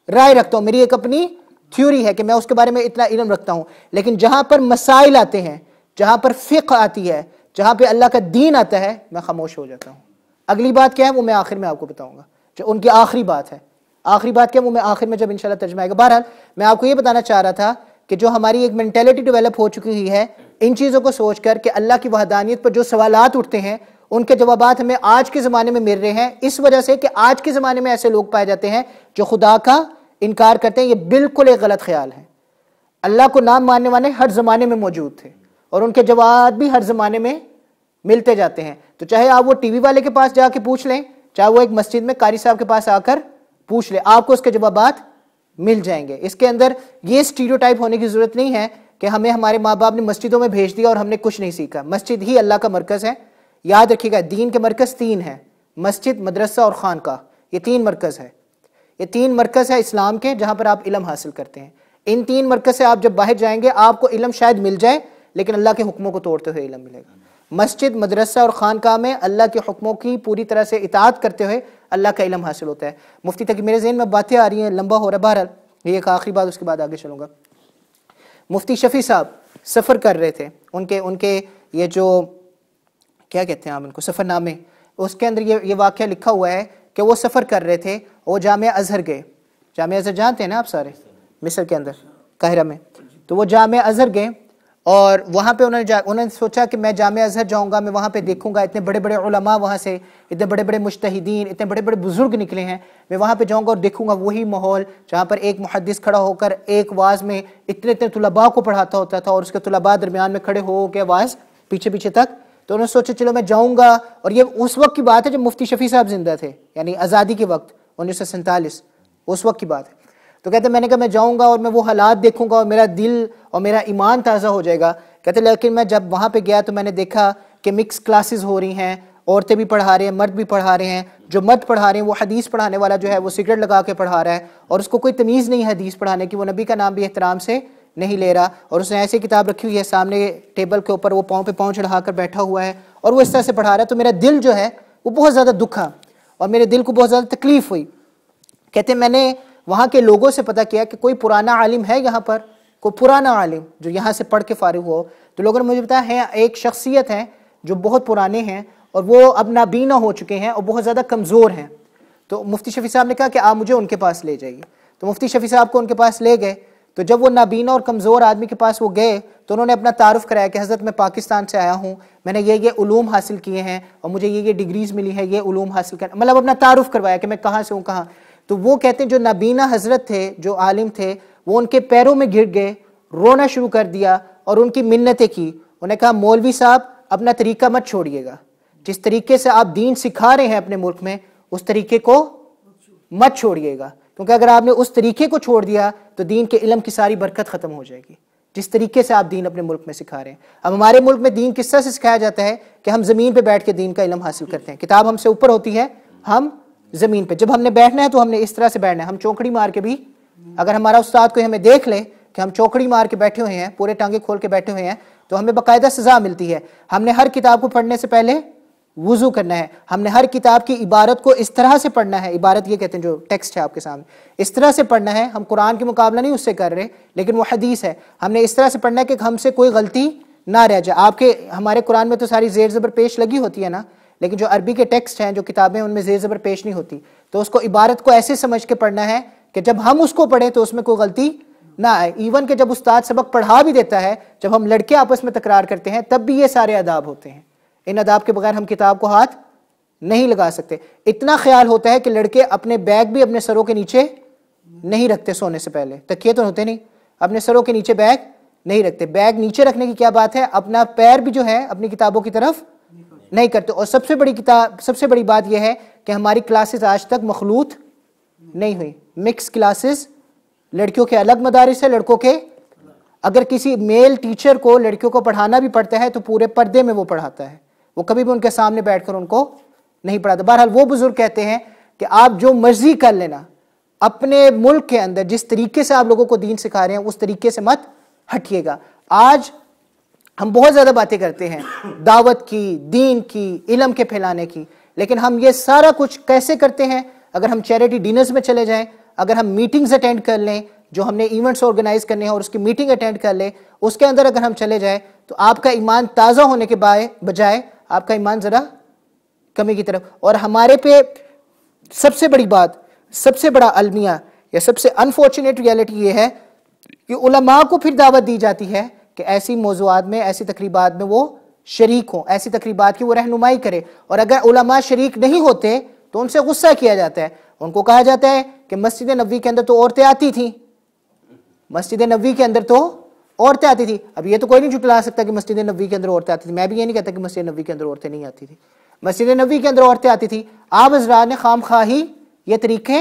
राय रखता हूँ, मेरी एक अपनी थ्योरी है कि मैं उसके बारे में इतना इल्म रखता हूँ। लेकिन जहां पर मसाइल आते हैं, जहां पर फिक्र आती है, जहां पे अल्लाह का दीन आता है, मैं खामोश हो जाता हूँ। अगली बात क्या है वो मैं आखिर में आपको बताऊंगा, जो उनकी आखिरी बात है। आखिरी बात क्या है वो मैं आखिर में जब इंशाल्लाह तर्जुमा आएगा। बहरहाल मैं आपको ये बताना चाह रहा था कि जो हमारी एक मेंटेलिटी डेवलप हो चुकी हुई है, इन चीज़ों को सोच कर कि अल्लाह की वहदानियत पर जो सवालात उठते हैं उनके जवाबात हमें आज के ज़माने में मिल रहे हैं इस वजह से कि आज के ज़माने में ऐसे लोग पाए जाते हैं जो खुदा का इनकार करते हैं। ये बिल्कुल एक गलत ख्याल है। अल्लाह को नाम मानने वाले हर ज़माने में मौजूद थे और उनके जवाब भी हर ज़माने में मिलते जाते हैं। तो चाहे आप वो टीवी वाले के पास जाके पूछ लें, चाहे वो एक मस्जिद में कारी साहब के पास आकर पूछ ले, आपको उसके जवाबात मिल जाएंगे। इसके अंदर ये स्टीरियोटाइप होने की ज़रूरत नहीं है कि हमें हमारे माँ बाप ने मस्जिदों में भेज दिया और हमने कुछ नहीं सीखा। मस्जिद ही अल्लाह का मरकज़ है। याद रखिएगा, दीन के मरकज़ 3 हैं, मस्जिद, मदरसा और खानका। ये 3 मरकज़ है। ये 3 मरकज़ है इस्लाम के जहाँ पर आप इल्म हासिल करते हैं। इन 3 मरकज़ से आप जब बाहर जाएंगे आपको इल्म शायद मिल जाए, लेकिन अल्लाह के हुक्मों को तोड़ते हुए इल्म मिलेगा। मस्जिद, मदरसा और खानका में अल्लाह के हुक्मों की पूरी तरह से इताअत करते हुए अल्लाह का इल्म हासिल होता है। मुफ्ती तक मेरे ज़हन में बातें आ रही हैं, लंबा हो रहा है। बहरहाल ये एक आखिरी बात, उसके बाद आगे चलूँगा। मुफ्ती शफ़ी साहब सफ़र कर रहे थे, उनके ये जो क्या कहते हैं आप इनको, सफ़रनामे, उसके अंदर ये वाक़या लिखा हुआ है कि वो सफ़र कर रहे थे, वो जामिया अज़हर गए। जामिया अज़हर जानते हैं ना आप सारे, मिस्र के अंदर काहिरा में। तो वो जामिया अज़हर गए और वहाँ पे उन्होंने सोचा कि मैं जामिया अज़हर जाऊँगा, मैं वहाँ पे देखूँगा इतने बड़े बड़े उलमा, वहाँ से इतने बड़े बड़े मुज्तहिदीन, इतने बड़े बड़े बुज़ुर्ग निकले हैं, मैं वहाँ पे जाऊँगा और देखूँगा वही माहौल जहाँ पर एक मुहद्दिस खड़ा होकर एक वाज़ में इतने इतने तुलबा को पढ़ाता होता था और उसके तुलबा दरमियान में खड़े हो के वाज़ पीछे पीछे तक। तो उन्होंने सोचा चलो मैं जाऊँगा। और ये उस वक्त की बात है जब मुफ्ती शफ़ी साहब जिंदा थे, यानी आज़ादी के वक्त 1947, उस वक्त की बात है। तो कहते मैंने कहा मैं जाऊँगा और मैं वो हालात देखूँगा और मेरा दिल और मेरा ईमान ताज़ा हो जाएगा। कहते लेकिन मैं जब वहाँ पे गया तो मैंने देखा कि मिक्स क्लासेस हो रही हैं, औरतें भी पढ़ा रहे हैं, मर्द भी पढ़ा रहे हैं। जो मर्द पढ़ा रहे हैं वो हदीस पढ़ाने वाला जो है वो सिगरेट लगा के पढ़ा रहा है और उसको कोई तमीज़ नहीं है हदीस पढ़ाने की, वो नबी का नाम भी एहतराम से नहीं ले रहा और उसने ऐसी किताब रखी हुई है सामने टेबल के ऊपर, वो पाँव पे पाँव चढ़ा कर बैठा हुआ है और वो इस तरह से पढ़ा रहा है। तो मेरा दिल जो है वो बहुत ज़्यादा दुखा और मेरे दिल को बहुत ज़्यादा तकलीफ़ हुई। कहते मैंने वहाँ के लोगों से पता किया कि कोई पुराना आलिम है यहाँ पर, कोई पुराना आलिम जो यहाँ से पढ़ के फारिग हो। तो लोगों ने मुझे बताया है एक शख्सियत है जो बहुत पुराने हैं और वो अब नाबीना हो चुके हैं और बहुत ज़्यादा कमज़ोर हैं। तो मुफ्ती शफ़ी साहब ने कहा कि आप मुझे उनके पास ले जाइए। तो मुफ्ती शफ़ी साहब को उनके पास ले गए। तो जब वो नाबीना और कमज़ोर आदमी के पास वो गए तो उन्होंने अपना तारुफ़ कराया कि हज़रत मैं पाकिस्तान से आया हूँ, मैंने ये उलूम हासिल किए हैं और मुझे ये डिग्रीज़ मिली है, ये उलूम हासिल कर, मतलब अपना तारुफ़ करवाया कि मैं कहाँ से हूँ कहाँ। तो वो कहते हैं जो नाबीना हज़रत थे, जो आलिम थे, वो उनके पैरों में गिर गए, रोना शुरू कर दिया और उनकी मिन्नतें की। उन्हें कहा मौलवी साहब अपना तरीका मत छोड़िएगा, जिस तरीके से आप दीन सिखा रहे हैं अपने मुल्क में उस तरीके को मत छोड़िएगा, क्योंकि अगर आपने उस तरीके को छोड़ दिया तो दीन के इल्म की सारी बरकत ख़त्म हो जाएगी, जिस तरीके से आप दीन अपने मुल्क में सिखा रहे हैं। अब हमारे मुल्क में दीन किस तरह से सिखाया जाता है कि हम ज़मीन पे बैठ के दीन का इल्म हासिल करते हैं। किताब हमसे ऊपर होती है, हम ज़मीन पे, जब हमने बैठना है तो हमने इस तरह से बैठना है। हम चौकड़ी मार के भी, अगर हमारा उस्ताद कोई हमें देख ले कि हम चौकड़ी मार के बैठे हुए हैं, पूरे टांगे खोल के बैठे हुए हैं, तो हमें बाकायदा सज़ा मिलती है। हमने हर किताब को पढ़ने से पहले वुज़ू करना है। हमने हर किताब की इबारत को इस तरह से पढ़ना है, इबारत ये कहते हैं जो टेक्स्ट है आपके सामने, इस तरह से पढ़ना है। हम कुरान के मुकाबला नहीं उससे कर रहे, लेकिन वो हदीस है, हमने इस तरह से पढ़ना है कि हमसे कोई गलती ना रह जाए। आपके हमारे कुरान में तो सारी ज़ेर ज़बर पेश लगी होती है ना, लेकिन जो अरबी के टेक्स्ट हैं, जो किताबें, उनमें ज़ेर ज़बर पेश नहीं होती। तो उसको इबारत को ऐसे समझ के पढ़ना है कि जब हम उसको पढ़ें तो उसमें कोई गलती ना आए। इवन कि जब उस्ताद सबक पढ़ा भी देता है, जब हम लड़के आपस में तकरार करते हैं, तब भी ये सारे आदाब होते हैं। इन आदाब के बगैर हम किताब को हाथ नहीं लगा सकते। इतना ख्याल होता है कि लड़के अपने बैग भी अपने सरों के नीचे नहीं रखते सोने से पहले, तकिए तो होते नहीं, अपने सरों के नीचे बैग नहीं रखते। बैग नीचे रखने की क्या बात है, अपना पैर भी जो है अपनी किताबों की तरफ नहीं करते। और सबसे बड़ी बात यह है कि हमारी क्लासेस आज तक मखलूत नहीं हुई, मिक्स क्लासेस, लड़कियों के अलग मदारिस है, लड़कों के। अगर किसी मेल टीचर को लड़कियों को पढ़ाना भी पड़ता है तो पूरे पर्दे में वो पढ़ाता है, वो कभी भी उनके सामने बैठकर उनको नहीं पढ़ाता। बहरहाल वो बुजुर्ग कहते हैं कि आप जो मर्जी कर लेना, अपने मुल्क के अंदर जिस तरीके से आप लोगों को दीन सिखा रहे हैं उस तरीके से मत हटिएगा। आज हम बहुत ज़्यादा बातें करते हैं दावत की, दीन की, इल्म के फैलाने की, लेकिन हम ये सारा कुछ कैसे करते हैं? अगर हम चैरिटी डिनर्स में चले जाएं, अगर हम मीटिंग्स अटेंड कर लें, जो हमने इवेंट्स ऑर्गेनाइज करने हैं और उसकी मीटिंग अटेंड कर लें, उसके अंदर अगर हम चले जाएं तो आपका ईमान ताज़ा होने के बजाय आपका ईमान ज़रा कमी की तरफ। और हमारे पे सबसे बड़ी बात, सबसे बड़ा अलमिया या सबसे अनफॉर्चुनेट रियलिटी ये है कि उलमा को फिर दावत दी जाती है कि ऐसी मौज़ूआत में, ऐसी तकरीबात में वो शरीक हों ऐसी तकरीबात की, वो रहनुमाई करे। और अगर उलमा शरीक नहीं होते तो उनसे गुस्सा किया जाता है। उनको कहा जाता है कि मस्जिद नबवी के अंदर तो औरतें आती थी, मस्जिद नबवी के अंदर तो औरतें आती थी। अब ये तो कोई नहीं झुटला सकता कि मस्जिद नबवी के अंदर औरतें आती थी। मैं भी ये नहीं कहता कि मस्जिद नबवी के अंदर औरतें नहीं आती थी, मस्जिद नबवी के अंदर औरतें आती थी। आप हज़रात ने खामखाही ये तरीके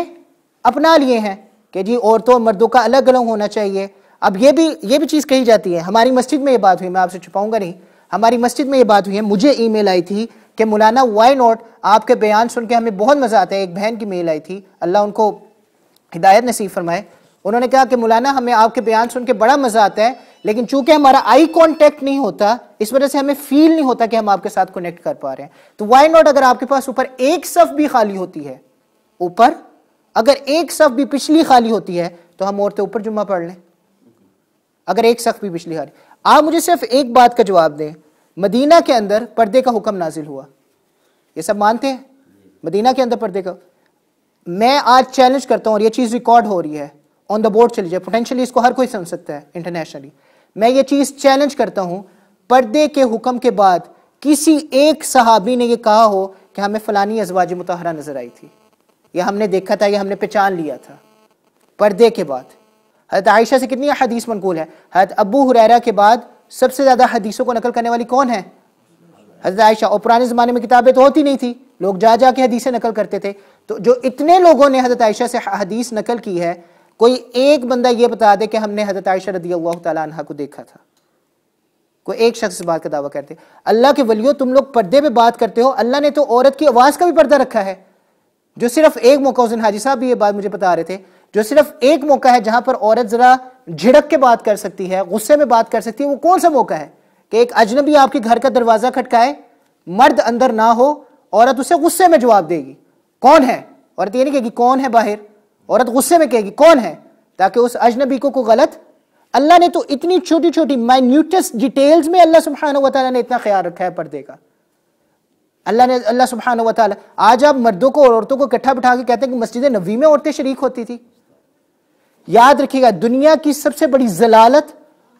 अपना लिए हैं कि जी औरतों और मर्दों का अलग अलग होना चाहिए। अब ये भी चीज़ कही जाती है। हमारी मस्जिद में ये बात हुई, मैं आपसे छुपाऊंगा नहीं, हमारी मस्जिद में ये बात हुई है। मुझे ईमेल आई थी कि मौलाना व्हाई नॉट, आपके बयान सुन के हमें बहुत मज़ा आता है। एक बहन की मेल आई थी, अल्लाह उनको हिदायत नसीब फरमाए। उन्होंने कहा कि मौलाना हमें आपके बयान सुन के बड़ा मज़ा आता है, लेकिन चूंकि हमारा आई कांटेक्ट नहीं होता इस वजह से हमें फील नहीं होता कि हम आपके साथ कनेक्ट कर पा रहे हैं। तो व्हाई नॉट, अगर आपके पास ऊपर एक सफ भी खाली होती है, ऊपर अगर एक सफ भी पिछली खाली होती है तो हम औरतें ऊपर जुम्मा पढ़ लें। अगर एक सफ भी पिछली खाली, आप मुझे सिर्फ एक बात का जवाब दें, मदीना के अंदर पर्दे का हुक्म नाजिल हुआ, ये सब मानते हैं? मदीना के अंदर पर्दे का, मैं आज चैलेंज करता हूं और ये चीज रिकॉर्ड हो रही है, ऑन द बोर्ड चली जाए, पोटेंशियली इसको हर कोई सुन सकता है इंटरनेशनली। मैं ये चीज चैलेंज करता हूं, पर्दे के हुक्म के बाद किसी एक सहाबी ने ये कहा हो कि हमें फलानी अज़वाज मुतहरा नजर आई थी, या हमने देखा था, या हमने पहचान लिया था पर्दे के बाद। हज़रत आयशा से कितनी हदीस मनकूल है? हज़रत अबू हुरैरा के बाद सबसे ज्यादा हदीसों को नकल करने वाली कौन है? हज़रत आयशा। और पुराने ज़माने में किताबें तो होती नहीं थी, लोग जा जा के हदीसें नकल करते थे। तो जो इतने लोगों ने हज़रत आयशा से हदीस नकल की है, कोई एक बंदा ये बता दे कि हमने हज़रत आयशा रज़ियल्लाहु तआला अन्हा को देखा था। कोई एक शख्स इस बात का दावा करते। अल्लाह के वलियों, तुम लोग पर्दे पे बात करते हो, अल्लाह ने तो औरत की आवाज़ का भी पर्दा रखा है। जो सिर्फ एक मौका, उस दिन हाजी साहब भी ये बात मुझे बता रहे थे, जो सिर्फ एक मौका है जहां पर औरत जरा झिड़क के बात कर सकती है, गुस्से में बात कर सकती है, वो कौन सा मौका है? कि एक अजनबी आपके घर का दरवाजा खटकाए, मर्द अंदर ना हो, औरत उसे गुस्से में जवाब देगी, कौन है? औरत ये नहीं कहेगी कौन है बाहर, औरत गुस्से में कहेगी कौन है, ताकि उस अजनबी को कोई गलत। अल्लाह ने तो इतनी छोटी छोटी माइन्यूटेस्ट डिटेल्स में अल्लाह सुब्हानहू व तआला ने इतना ख्याल रखा है पर्दे का। अल्लाह सुब्हानहू व तआला, आज आप मर्दों को और औरतों को इकट्ठा बिठा के कहते हैं कि मस्जिद नबवी में औरतें शरीक होती थी। याद रखिएगा, दुनिया की सबसे बड़ी जलालत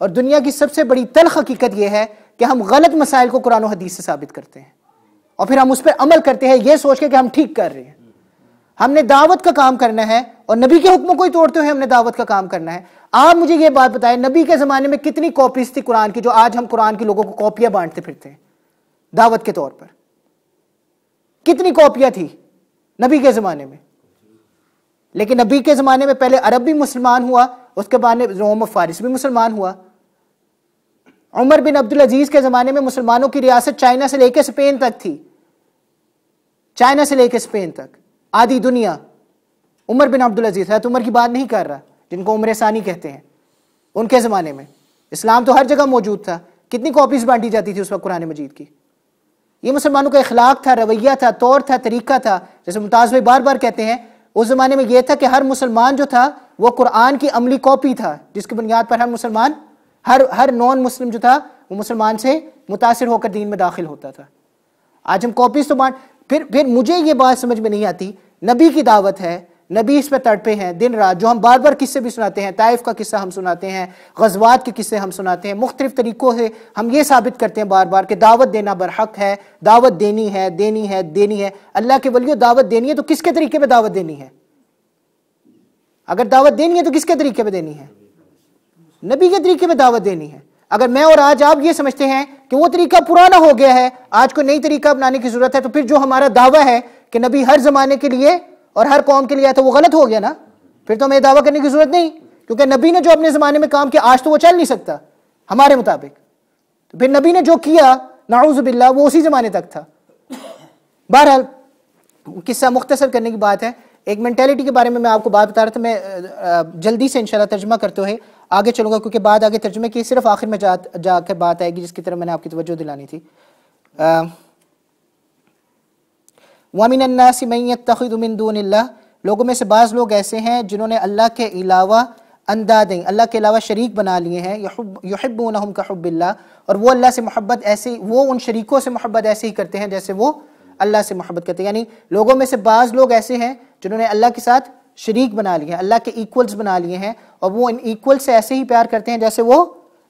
और दुनिया की सबसे बड़ी तल्ख हकीकत यह है कि हम गलत मसाइल को कुरान और हदीस से साबित करते हैं और फिर हम उस पर अमल करते हैं यह सोच के कि हम ठीक कर रहे हैं। हमने दावत का काम करना है और नबी के हुक्मों को ही तोड़ते हुए हमने दावत का काम करना है। आप मुझे यह बात बताएं, नबी के जमाने में कितनी कॉपीज थी कुरान की, जो आज हम कुरान के लोगों को कॉपियां बांटते फिरते हैं दावत के तौर पर? कितनी कॉपियां थी नबी के जमाने में? लेकिन नबी के जमाने में पहले अरब भी मुसलमान हुआ, उसके बाद रोम फारिस भी मुसलमान हुआ। उमर बिन अब्दुल अजीज के जमाने में मुसलमानों की रियासत चाइना से लेकर स्पेन तक थी, चाइना से लेकर स्पेन तक, आधी दुनिया। उमर बिन अब्दुल अजीज, है तो उमर की बात नहीं कर रहा, जिनको उमर सानी कहते हैं, उनके जमाने में इस्लाम तो हर जगह मौजूद था। कितनी कॉपीज बांटी जाती थी उस वक्त कुरान मजीद की? ये मुसलमानों का इखलाक था, रवैया था, तौर था, तरीका था। जैसे मुमताज भाई बार बार कहते हैं, उस जमाने में यह था कि हर मुसलमान जो था वो कुरान की अमली कॉपी था, जिसकी बुनियाद पर हर मुसलमान, हर नॉन मुस्लिम जो था वो मुसलमान से मुतासिर होकर दीन में दाखिल होता था। आज हम कॉपीज तो बांट, फिर मुझे ये बात समझ में नहीं आती, नबी की दावत है, नबी इस पर तड़पे हैं दिन रात, जो हम बार बार किस्से भी सुनाते हैं, ताइफ का किस्सा हम सुनाते हैं, गज़वात के किस्से हम सुनाते हैं, मुख्तलिफ तरीक़ों से हम ये साबित करते हैं बार बार कि दावत देना बरहक है, दावत देनी है, देनी है, देनी है। अल्लाह के वलियों, दावत देनी है तो किसके तरीके पर दावत देनी है? अगर दावत देनी है तो किसके तरीके पर देनी है? नबी के तरीके पर दावत देनी है। अगर मैं और आज आप ये समझते हैं कि वो तरीका पुराना हो गया है, आज को नई तरीका अपनाने की जरूरत है, तो फिर जो हमारा दावा है कि नबी हर जमाने के लिए और हर कौम के लिए आया था, वो गलत हो गया ना। फिर तो हमें दावा करने की जरूरत नहीं, क्योंकि नबी ने जो अपने जमाने में काम किया आज तो वो चल नहीं सकता हमारे मुताबिक। तो फिर नबी ने जो किया नाऊज़ बिल्लाह वो उसी जमाने तक था। बहरहाल किस्सा मुख्तसर करने की बात है, एक मेंटेलिटी के बारे में मैं आपको बात बता रहा था। मैं जल्दी से इंशाल्लाह तर्जुमा करते हुए आगे चलूंगा, क्योंकि बाद आगे तर्जुमे की सिर्फ आखिर में जाकर बात आएगी जिसकी तरफ मैंने आपकी तवज्जो दिलानी थी। वमिनन्नासि मन यत्तखिज़ु मिन दूनिल्लाह, लोगों में से बाज़ लोग ऐसे हैं जिन्होंने अल्लाह के अलावा अंदादें, अल्लाह के अलावा शरीक बना लिए हैं, युहिब्बूनहुम कहुब्बिल्लाह, और वो अल्लाह से मोहब्बत ऐसे, वो उन शरीकों से मोहब्बत ऐसे ही करते हैं जैसे वो अल्लाह से मोहब्बत करते हैं। यानी लोगों में से बाज़ लोग ऐसे हैं जिन्होंने अल्लाह के साथ शरीक बना लिए हैं, अल्लाह के इक्वल्स बना लिए हैं, और वो इन इक्वल से ऐसे ही प्यार करते हैं जैसे वो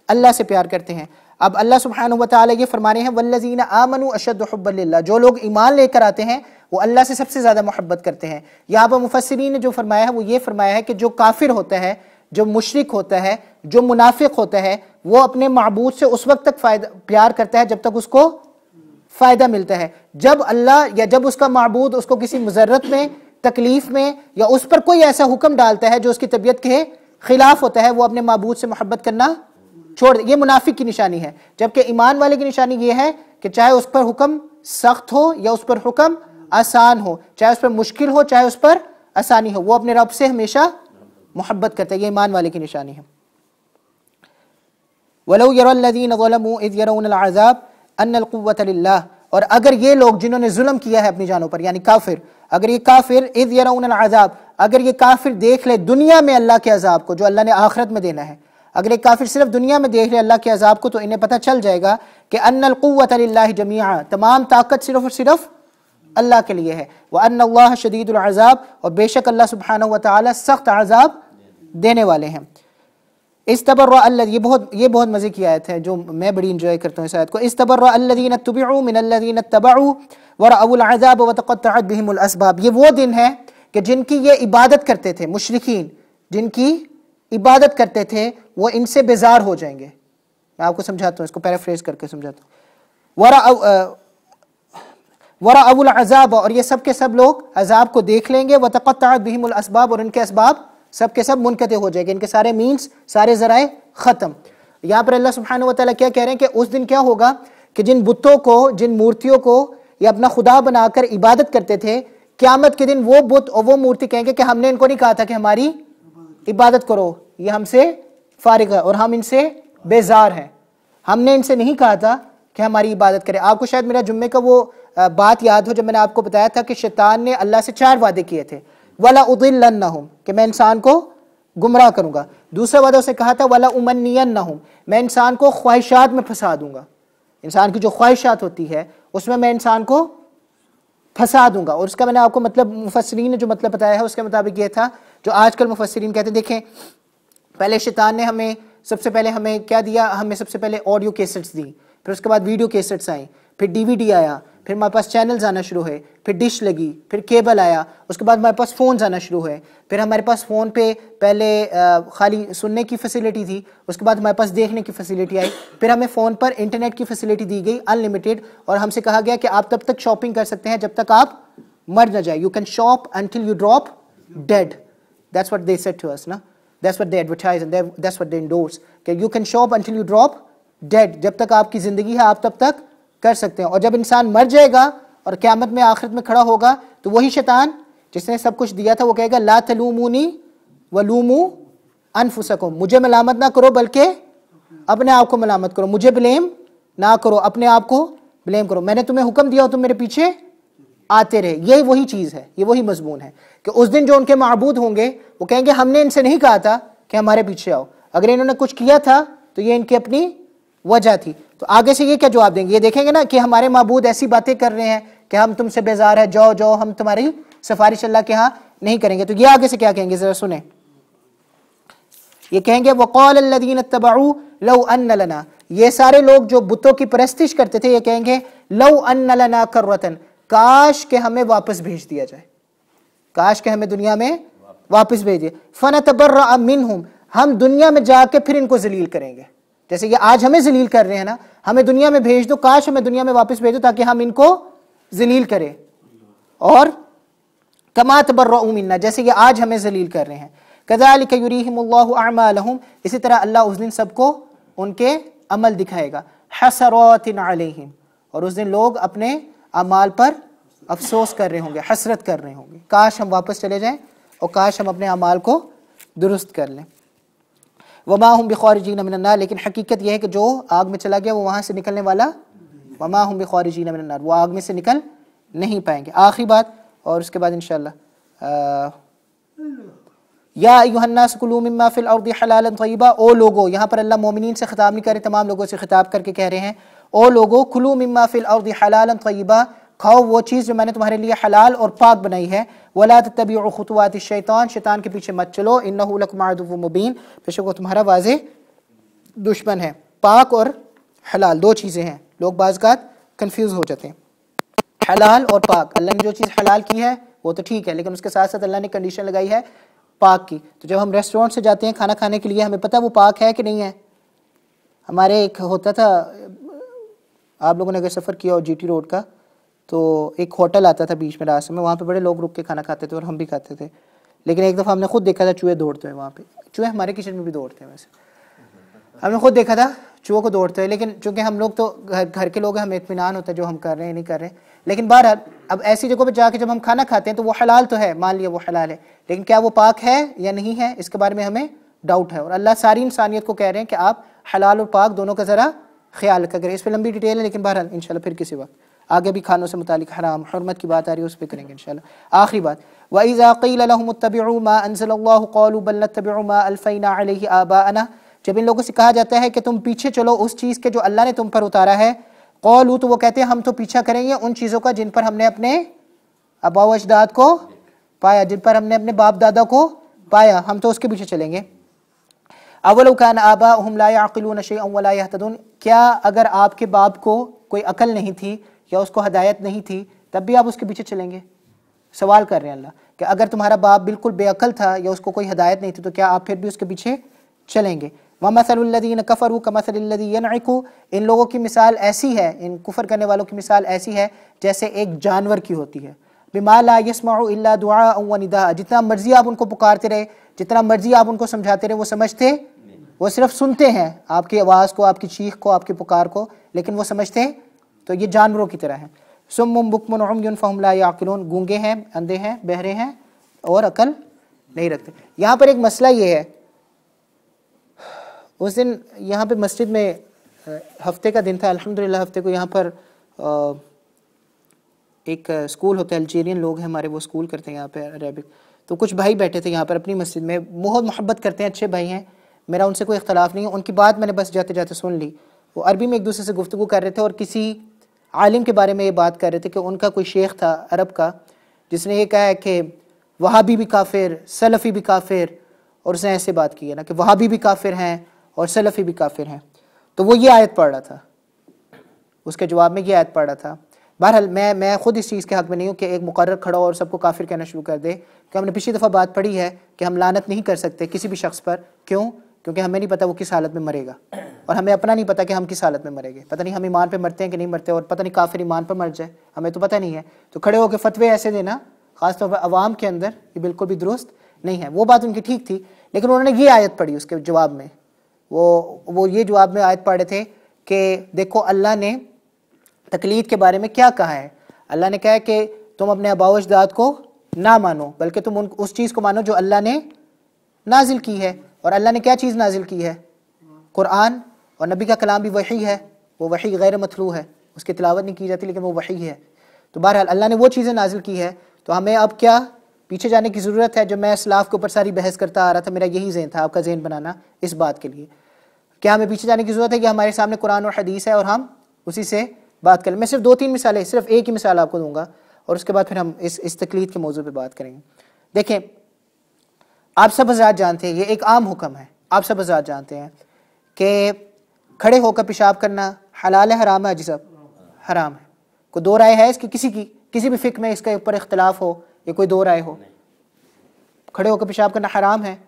अल्लाह से प्यार करते हैं। अब अल्लाह सुब्हानहू व तआला ये फरमा रहे हैं वल्लज़ीना आमनू अशद्दु हुब्बन लिल्लाह, जो लोग ईमान लेकर आते हैं वो अल्लाह से सबसे ज़्यादा मोहब्बत करते हैं। यहाँ पर मुफस्सिरीन ने जो फरमाया है वो ये फरमाया है कि जो काफिर होता है, जो मुशरिक होता है, जो मुनाफिक होता है, वो अपने माबूद से उस वक्त तक प्यार करता है जब तक उसको फ़ायदा मिलता है। जब अल्लाह या जब उसका माबूद उसको किसी मुज़र्रत में, तकलीफ़ में या उस पर कोई ऐसा हुक्म डालता है जो उसकी तबीयत के खिलाफ होता है, वो अपने माबूद से मोहब्बत करना छोड़ दे। ये मुनाफिक की निशानी है। जबकि ईमान वाले की निशानी ये है कि चाहे उस पर हुक्म सख्त हो या उस पर हुक्म आसान हो, चाहे उस पर मुश्किल हो चाहे उस पर आसानी हो, वो अपने रब से हमेशा मोहब्बत करता है। ये ईमान वाले की निशानी है। वलौ यरल्लज़ीना ज़लमू इज़ यरौनल अज़ाब अन्नल कुव्वता लिल्लाह, और अगर ये लोग जिन्होंने जुल्म किया है अपनी जानों पर, यानी काफिर, अगर ये काफिर इज़ यरौनल अज़ाब, अगर ये काफिर देख ले दुनिया में अल्लाह के अजाब को जो अल्लाह ने आखिरत में देना है, अगर एक काफिर सिर्फ दुनिया में देख ले अल्लाह के अजाब को, तो इन्हें पता चल जाएगा कि अन्नल कुव्वता लिल्लाहि जमीआ, तमाम ताकत सिर्फ और सिर्फ अल्लाह के लिए है। व अन्नल्लाह शदीदुल अज़ाब, और बेशक अल्लाह सुब्हानहू व तआला सख्त अज़ाब देने वाले हैं। इस्तबर्रा अल्लज़ी, ये बहुत मज़े की आयत है जो मैं बड़ी इंजॉय करता हूँ इस आयत को। इस्तबर्रा अल्लज़ीना तुबिउ मिनल्लज़ीना तबउ व रअउल अज़ाब व तक़त्तअत बिहिमुल अस्बाब, ये वो दिन है कि जिनकी ये इबादत करते थे मुशरिकीन, जिनकी इबादत करते थे, वो इनसे बेजार हो जाएंगे। मैं आपको समझाता हूँ, इसको पैराफ्रेज करके समझाता हूँ। वरअउल अज़ाब, और ये सब के सब लोग अजाब को देख लेंगे। व तक़त्तअत बिहिमुल अस्बाब, और इनके असबाब सब के सब मुनक़ते हो जाएंगे, इनके सारे मीन्स, सारे ज़राए ख़त्म। यहाँ पर अल्लाह सुब्हानहू व तआला क्या कह रहे हैं कि उस दिन क्या होगा कि जिन बुतों को, जिन मूर्तियों को ये अपना खुदा बनाकर इबादत करते थे, क़यामत के दिन वो बुत और वो मूर्ति कहेंगे कि हमने इनको नहीं कहा था कि हमारी इबादत करो, ये हमसे फारिग है और हम इनसे बेजार हैं, हमने इनसे नहीं कहा था कि हमारी इबादत करें। आपको शायद मेरा जुम्मे का वो बात याद हो जब मैंने आपको बताया था कि शैतान ने अल्लाह से 4 वादे किए थे। वला उदिल्लन्नहुम, कि मैं इंसान को गुमराह करूंगा। दूसरा वादा उसे कहा था वला उमन्नियन्नहुम, मैं इंसान को ख्वाहिशात में फंसा दूंगा, इंसान की जो ख्वाहिशात होती है उसमें मैं इंसान को फंसा दूंगा। और उसका मैंने आपको मतलब मुफस्सिरीन ने जो मतलब बताया है उसके मुताबिक ये था जो आजकल मुफस्सिरीन कहते हैं। देखें, पहले शैतान ने हमें सबसे पहले हमें क्या दिया, हमें सबसे पहले ऑडियो कैसेट्स दी, फिर उसके बाद वीडियो कैसेट्स आई, फिर DVD आया, फिर हमारे पास चैनल्स आना शुरू हुए, फिर डिश लगी, फिर केबल आया, उसके बाद हमारे पास फ़ोन्स आना शुरू हुए, फिर हमारे पास फ़ोन पे पहले खाली सुनने की फैसिलिटी थी, उसके बाद हमारे पास देखने की फैसिलिटी आई, फिर हमें फ़ोन पर इंटरनेट की फैसिलिटी दी गई अनलिमिटेड, और हमसे कहा गया कि आप तब तक शॉपिंग कर सकते हैं जब तक आप मर न जाए। You can shop until you drop dead, that's what they said to us ना, that's what they advertise and that's what they endorse कि you can shop until you drop dead, जब तक आपकी ज़िंदगी है आप तब तक कर सकते हैं। और जब इंसान मर जाएगा और क़यामत में आखिरत में खड़ा होगा तो वही शैतान जिसने सब कुछ दिया था वो कहेगा ला तलूमुनी वलूमू अनफुसकुम, मुझे मलामत ना करो बल्कि अपने आप को मलामत करो, मुझे ब्लेम ना करो, अपने आप को ब्लेम करो, मैंने तुम्हें हुक्म दिया हो तुम मेरे पीछे आते रहे। यही वही चीज़ है, ये वही मजमून है कि उस दिन जो उनके माबूद होंगे वो कहेंगे हमने इनसे नहीं कहा था कि हमारे पीछे आओ, अगर इन्होंने कुछ किया था तो ये इनकी अपनी वजह थी। तो आगे से ये क्या जवाब देंगे, ये देखेंगे ना कि हमारे माबूद ऐसी बातें कर रहे हैं कि हम तुमसे बेजार है, जाओ जाओ हम तुम्हारी सिफारिश अल्लाह के यहाँ नहीं करेंगे। तो ये आगे से क्या कहेंगे जरा सुने, ये कहेंगे वक़ाल अल्लज़ीना इत्तबअू लौ अन्न लना, ये सारे लोग जो बुतों की परस्तिश करते थे ये कहेंगे लौ अन्न लना कररतन, काश के हमें वापस भेज दिया जाए, काश के हमें दुनिया में वापस भेज दिया, फनतबर्रा मिनहुम, हम दुनिया में जाके फिर इनको जलील करेंगे, जैसे कि आज हमें जलील कर रहे हैं ना, हमें दुनिया में भेज दो, काश हमें दुनिया में वापस भेज दो ताकि हम इनको जलील करें। और कमा तबर्रऊ मिन्ना, जैसे कि आज हमें जलील कर रहे हैं। कज़ालिका युरीहिमुल्लाहु अअमालहुम, इसी तरह अल्लाह उस दिन सबको उनके अमल दिखाएगा। हसरातिन अलैहिम, और उस दिन लोग अपने अमाल पर अफसोस कर रहे होंगे, हसरत कर रहे होंगे, काश हम वापस चले जाएं और काश हम अपने अमाल को दुरुस्त कर लें। वमा हुम बिखारिजीन मिनन नार, लेकिन हकीकत यह है कि जो आग में चला गया वो वहाँ से निकलने वाला, वमा हुम बिखारिजीन मिनन नार, वो आग में से निकल नहीं पाएंगे। आखिरी बात और उसके बाद इंशाअल्लाह, या अय्युहन्नास कुलू मिम्मा फिल अर्दि हलालन तय्यबा, ओ लोगो, यहाँ पर अल्लाह मोमिनीन से खिताब नहीं कर रहे, तमाम लोगों से खिताब करके कह रहे हैं ओ लोगो कुलू मिम्मा फिल अर्दि हलालन तय्यबा, खाओ वो चीज़ जो मैंने तुम्हारे लिए हलाल और पाक बनाई है। वला तत्तबिउ खुतुवाति शैतान, शैतान के पीछे मत चलो, इन्नहु लकुम अदुव्वुम मुबीन, बेशक वो तुम्हारा वाज़ेह दुश्मन है। पाक और हलाल, दो चीज़ें हैं, लोग बाज़ कंफ्यूज हो जाते हैं। हलाल और पाक, अल्लाह ने जो चीज़ हलाल की है वो तो ठीक है, लेकिन उसके साथ साथ अल्लाह ने कंडीशन लगाई है पाक की। तो जब हम रेस्टोरेंट से जाते हैं खाना खाने के लिए, हमें पता है वो पाक है कि नहीं है। हमारे एक होता था, आप लोगों ने अगर सफ़र किया हो GT रोड का, तो एक होटल आता था बीच में रास्ते में, वहाँ पे बड़े लोग रुक के खाना खाते थे और हम भी खाते थे। लेकिन एक दफ़ा हमने खुद देखा था चूहे दौड़ते हुए वहाँ पे। चूहे हमारे किचन में भी दौड़ते हैं वैसे, हमने खुद देखा था चूहों को दौड़ते हुए। लेकिन चूँकि हम लोग तो घर के लोग हैं, हमें इत्मीनान होता है जो हम कर रहे हैं नहीं कर रहे हैं। लेकिन बहरहाल अब ऐसी जगहों पर जाके जब हम खाना खाते हैं तो वो हलाल तो है, मान लिया वो हलाल है, लेकिन क्या वो पाक है या नहीं है, इसके बारे में हमें डाउट है। और अल्लाह सारी इंसानियत को कह रहे हैं कि आप हलाल और पाक दोनों का ज़रा ख्याल करें। इस पर लंबी डिटेल है, लेकिन बहरहाल इंशाल्लाह फिर किसी वक्त आगे भी खानों से मुतालिक हराम हुर्मत की बात आ रही है, उस पर करेंगे इंशाल्लाह। आखिरी बात, वइज़ा क़ील लहुम इत्तबिऊ मा अंज़लल्लाहु क़ालू बल नत्तबिऊ मा अल्फ़ैना अलैहि आबाअना, जब इन लोगों से कहा जाता है कि तुम पीछे चलो उस चीज़ के जो अल्लाह ने तुम पर उतारा है, क़ालू, तो वो कहते हैं हम तो पीछा करेंगे उन चीज़ों का जिन पर हमने अपने आबा व अजदाद को पाया, जिन पर हमने अपने बाप दादा को पाया, हम तो उसके पीछे चलेंगे। अवलौ कान आबाउहुम ला यअक़िलून शैअन व ला यहतदून, क्या अगर आपके बाप को कोई अकल नहीं थी या उसको हदायत नहीं थी तब भी आप उसके पीछे चलेंगे? सवाल कर रहे हैं अल्लाह कि अगर तुम्हारा बाप बिल्कुल बेअकल था या उसको कोई हदायत नहीं थी तो क्या आप फिर भी उसके पीछे चलेंगे? वमसलुल लज़ीना कफ़रू कमसलिल लज़ी यनइकु, इन लोगों की मिसाल ऐसी है, इन कुफर करने वालों की मिसाल ऐसी है जैसे एक जानवर की होती है। बिमा ला यस्मउ इल्ला दुआअन व निदा, जितना मर्जी आप उनको पुकारते रहे, जितना मर्जी आप उनको समझाते रहे, वो समझते, वो सिर्फ सुनते हैं आपकी आवाज़ को, आपकी चीख को, आपकी पुकार को, लेकिन वो समझते तो ये जानवरों की तरह है। सुम्मुम बुक्मुन उम्युन फहुम ला याक़िलून, गूंगे हैं, अंधे हैं, बहरे हैं और अकल नहीं रखते। यहाँ पर एक मसला ये है, उस दिन यहाँ पे मस्जिद में हफ्ते का दिन था, अल्हम्दुलिल्लाह हफ्ते को यहाँ पर एक स्कूल होता है, अल्जीरियन लोग हैं हमारे, वो स्कूल करते हैं यहाँ पे अरेबिक। तो कुछ भाई बैठे थे यहाँ पर अपनी मस्जिद में, बहुत मोहब्बत करते हैं, अच्छे भाई हैं, मेरा उनसे कोई इख्तलाफ नहीं है। उनकी बात मैंने बस जाते जाते सुन ली। वो अरबी में एक दूसरे से गुफ्तगू कर रहे थे और किसी आलिम के बारे में ये बात कर रहे थे कि उनका कोई शेख था अरब का जिसने ये कहा है कि वहाबी भी काफिर, सलफ़ी भी काफिर, और उसने ऐसे बात की है ना कि वहाबी भी काफिर हैं और सलफ़ी भी काफिर हैं। तो वो ये आयत पढ़ रहा था, उसके जवाब में ये आयत पढ़ रहा था। बहरहाल मैं खुद इस चीज़ के हक़ में नहीं हूँ कि एक मुक़र्रर खड़ा और सबको काफिर कहना शुरू कर दे, कि हमने पिछली दफ़ा बात पढ़ी है कि हम लानत नहीं कर सकते किसी भी शख्स पर। क्यों? क्योंकि हमें नहीं पता वो किस हालत में मरेगा, और हमें अपना नहीं पता कि हम किस हालत में मरेंगे। पता नहीं हम ईमान पे मरते हैं कि नहीं मरते, और पता नहीं काफिर ईमान पर मर जाए, हमें तो पता नहीं है। तो खड़े होकर फतवे ऐसे देना ख़ासतौर पर अवाम के अंदर, ये बिल्कुल भी दुरुस्त नहीं है। वो बात उनकी ठीक थी, लेकिन उन्होंने ये आयत पढ़ी उसके जवाब में, वो ये जवाब में आयत पढ़े थे कि देखो अल्लाह ने तकलीद के बारे में क्या कहा है। अल्लाह ने कहा है कि तुम अपने आबा व अजदाद को ना मानो, बल्कि तुम उस चीज़ को मानो जो अल्लाह ने नाजिल की है। और अल्लाह ने क्या चीज़ नाजिल की है? कुरान, और नबी का कलाम भी वही है, वो वही गैर मतलू है, उसकी तिलावत नहीं की जाती लेकिन वो वही है। तो बहरहाल अल्लाह ने वो चीज़ें नाजिल की है, तो हमें अब क्या पीछे जाने की ज़रूरत है? जो मैं इस्लाफ के ऊपर सारी बहस करता आ रहा था, मेरा यही ज़हन था आपका ज़हन बनाना इस बात के लिए, क्या हमें पीछे जाने की ज़रूरत है कि हमारे सामने कुरान और हदीस है और हम उसी से बात करें? मैं सिर्फ 2-3 मिसालें, सिर्फ एक ही मिसाल आपको दूंगा और उसके बाद फिर हम इस तकलीद के मौजू पे बात करेंगे। देखें, आप सब हज़रात जानते हैं, ये एक आम हुक्म है, आप सब हज़रात जानते हैं कि खड़े होकर पेशाब करना हलाल है हराम है? जी सब हराम है। कोई दो राय है इसकी? किसी भी फ़िक्र में इसके ऊपर इख्तलाफ हो या कोई दो राय हो? खड़े होकर पेशाब करना हराम है।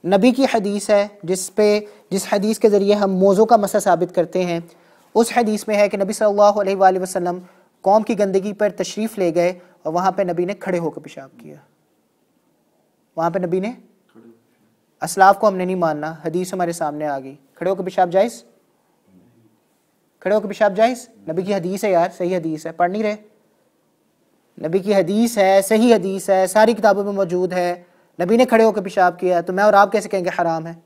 नबी की हदीस है जिस हदीस के ज़रिए हम मौज़ू का मसला साबित करते हैं, उस हदीस में है कि नबी सल्लल्लाहु अलैहि वसल्लम कौम की गंदगी पर तशरीफ़ ले गए और वहाँ पे नबी ने खड़े होकर पेशाब किया। वहाँ पे नबी ने, असलाफ को हमने नहीं मानना, हदीस हमारे सामने आ गई, खड़े होकर पेशाब जायज़? खड़े होकर पेशाब जायज़? नबी की हदीस है यार, सही हदीस है, पढ़ नहीं रहे? नबी की हदीस है, सही हदीस है, सारी किताबों में मौजूद है, नबी ने खड़े होकर पेशाब किया, तो मैं और आप कैसे कहेंगे हराम है?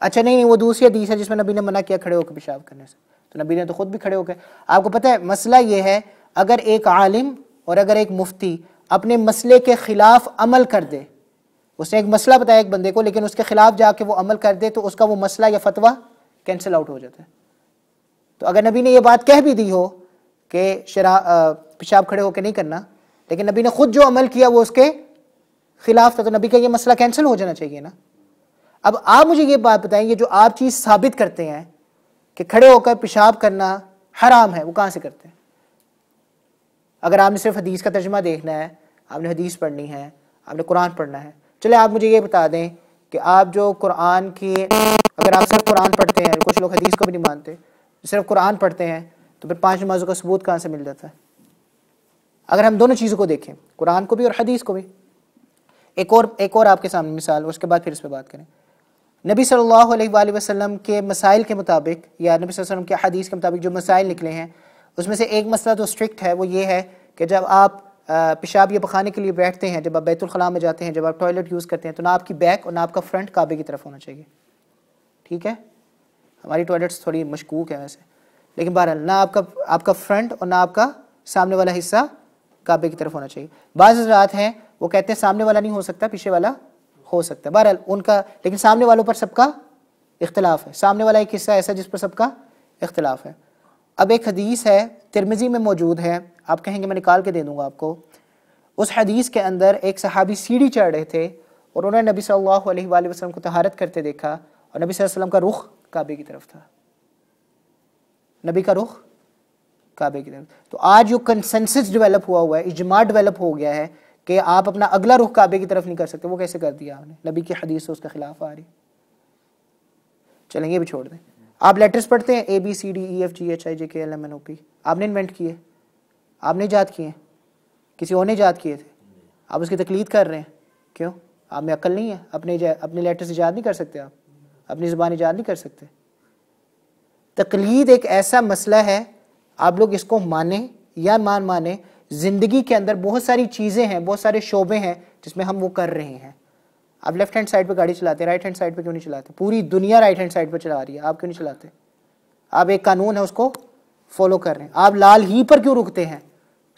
अच्छा नहीं, वो दूसरी हदीस है जिसमें नबी ने मना किया खड़े होकर पेशाब करने से, तो नबी ने तो खुद भी खड़े होकर। आपको पता है मसला ये है, अगर एक आलिम और अगर एक मुफ्ती अपने मसले के खिलाफ अमल कर दे, उसने एक मसला बताया एक बंदे को, लेकिन उसके खिलाफ जाके वो अमल कर दे, तो उसका वो मसला या फतवा कैंसिल आउट हो जाता है। तो अगर नबी ने ये बात कह भी दी हो कि पेशाब खड़े होकर नहीं करना, लेकिन नबी ने खुद जो अमल किया वो उसके खिलाफ था, तो नबी का ये मसला कैंसिल हो जाना चाहिए ना। अब आप मुझे ये बात बताएं, ये जो आप चीज़ साबित करते हैं कि खड़े होकर पेशाब करना हराम है, वो कहाँ से करते हैं? अगर आपने सिर्फ हदीस का तर्जुमा देखना है, आपने हदीस पढ़नी है, आपने कुरान पढ़ना है, चले आप मुझे ये बता दें कि आप जो कुरान की, अगर आप सिर्फ कुरान पढ़ते हैं, कुछ लोग हदीस को भी नहीं मानते, सिर्फ कुरान पढ़ते हैं, तो फिर 5 नमाजों का सबूत कहाँ से मिल जाता है? अगर हम दोनों चीज़ों को देखें, कुरान को भी और हदीस को भी। एक और आपके सामने मिसाल, उसके बाद फिर इस पर बात करें। नबी सल्लल्लाहु अलैहि वसल्लम के मसाइल के मुताबिक, या नबी सल्लल्लाहु अलैहि वसल्लम के हदीस के मुताबिक जो मसाइल निकले हैं, उसमें से एक मसला तो स्ट्रिक्ट है, वो ये है कि जब आप पेशाब या पखाने के लिए बैठते हैं, जब आप बैतुल खला में जाते हैं, जब आप टॉयलेट यूज़ करते हैं, तो ना आपकी बैक और ना आपका फ्रंट काबे की तरफ होना चाहिए। ठीक है, हमारी टॉयलेट्स थोड़ी मशकूक है वैसे, लेकिन बहरहाल ना आपका फ्रंट और ना आपका सामने वाला हिस्सा काबे की तरफ होना चाहिए। बाज़ हज़रात हैं वो कहते हैं सामने वाला नहीं हो सकता, पीछे वाला हो सकता है। बहरहाल उनका, लेकिन सामने वालों पर सबका इख्तिलाफ है। सामने वाला एक हिस्सा ऐसा जिस पर सबका इख्तिलाफ है। अब एक हदीस है, तिरमिज़ी में मौजूद है, आप कहेंगे मैं निकाल के दे दूंगा आपको। उस हदीस के अंदर एक सहाबी सीढ़ी चढ़ रहे थे और उन्होंने नबी सल्लल्लाहु अलैहि वसल्लम को तहारत करते देखा और नबी सल्लल्लाहु अलैहि वसल्लम का रुख काबे की तरफ था। नबी का रुख काबे की तरफ। तो आज जो कंसेंसस डेवलप हुआ है, इजमा डेवलप हो गया है कि आप अपना अगला रुख काबे की तरफ नहीं कर सकते। वो कैसे कर दिया आपने? नबी की हदीस से उसके खिलाफ आ रही। चलेंगे भी छोड़ दें। आप लेटर्स पढ़ते हैं ABCDEFGHIJKLMNOP, आपने इन्वेंट किए, आपने ईजाद किए, किसी और ने ईजाद किए थे, आप उसकी तकलीद कर रहे हैं। क्यों? आप में अक्ल नहीं है? अपने लेटर्स ईजाद नहीं कर सकते, आप अपनी ज़ुबान ईजाद नहीं कर सकते। तकलीद एक ऐसा मसला है, आप लोग इसको माने या माने, ज़िंदगी के अंदर बहुत सारी चीज़ें हैं, बहुत सारे शोबे हैं जिसमें हम वो कर रहे हैं। आप लेफ्ट हैंड साइड पे गाड़ी चलाते हैं, राइट हैंड साइड पे क्यों नहीं चलाते? पूरी दुनिया राइट हैंड साइड पे चला रही है, आप क्यों नहीं चलाते? आप एक कानून है उसको फॉलो कर रहे हैं। आप लाल ही पर क्यों रुकते हैं,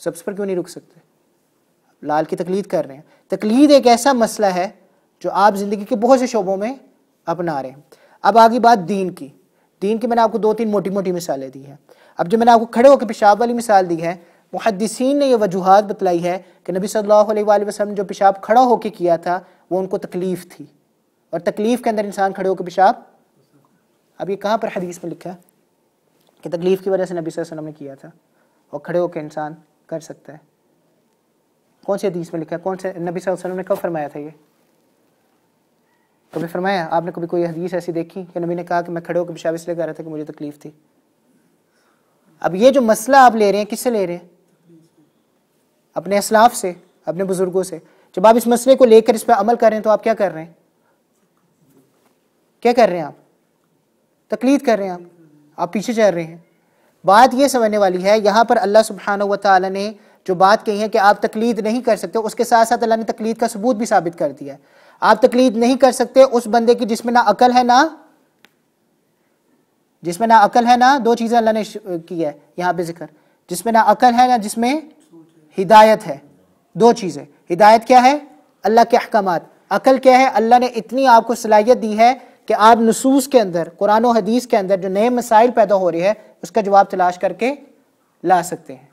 सब्ज़ पर क्यों नहीं रुक सकते? लाल की तकलीद कर रहे हैं। तकलीद एक ऐसा मसला है जो आप ज़िंदगी के बहुत से शोबों में अपना रहे हैं। अब आगे बात दीन की। दीन की मैंने आपको 2-3 मोटी मोटी मिसालें दी हैं। अब जो मैंने आपको खड़े होकर पेशाब वाली मिसाल दी है, मुहद्दिसीन ने यह वजूहात बतलाई है कि नबी सल्लल्लाहु अलैहि वसल्लम ने जो पेशाब खड़ा होकर किया था वो उनको तकलीफ़ थी, और तकलीफ़ के अंदर इंसान खड़े होकर पेशाब, अब ये कहाँ पर हदीस में लिखा है कि तकलीफ़ की वजह से नबी सल्लल्लाहु अलैहि वसल्लम ने किया था और खड़े होकर इंसान कर सकता है? कौन सी हदीस में लिखा है? कौन से नबी सल्लल्लाहु अलैहि वसल्लम ने कब फरमाया था? ये कभी फरमाया? आपने कभी कोई हदीस ऐसी देखी कि नबी ने कहा कि मैं खड़े होकर पेशाब इसलिए कर रहा था कि मुझे तकलीफ़ थी? अब ये जो मसला आप ले रहे हैं, किससे ले रहे हैं? अपने असलाफ से, अपने बुजुर्गों से। जब आप इस मसले को लेकर इस पर अमल कर रहे हैं तो आप क्या कर रहे हैं? क्या कर रहे हैं? आप तकलीद कर रहे हैं, आप पीछे चल रहे हैं। बात ये समझने वाली है, यहाँ पर अल्लाह सुब्हानहू व तआला ने जो बात कही है कि आप तकलीद नहीं कर सकते, उसके साथ साथ अल्लाह ने तकलीद का सबूत भी साबित कर दिया है। आप तकलीद नहीं कर सकते उस बंदे की जिसमें ना अकल है ना दो चीज़ें अल्लाह ने की है यहाँ पे जिक्र, जिसमें ना अकल है ना जिसमें हिदायत है। दो चीज़ें, हिदायत क्या है? अल्लाह के अहकामात। अकल क्या है? अल्लाह ने इतनी आपको सलाहियत दी है कि आप नसूस के अंदर, कुरान और हदीस के अंदर जो नए मसाइल पैदा हो रहे हैं उसका जवाब तलाश करके ला सकते हैं।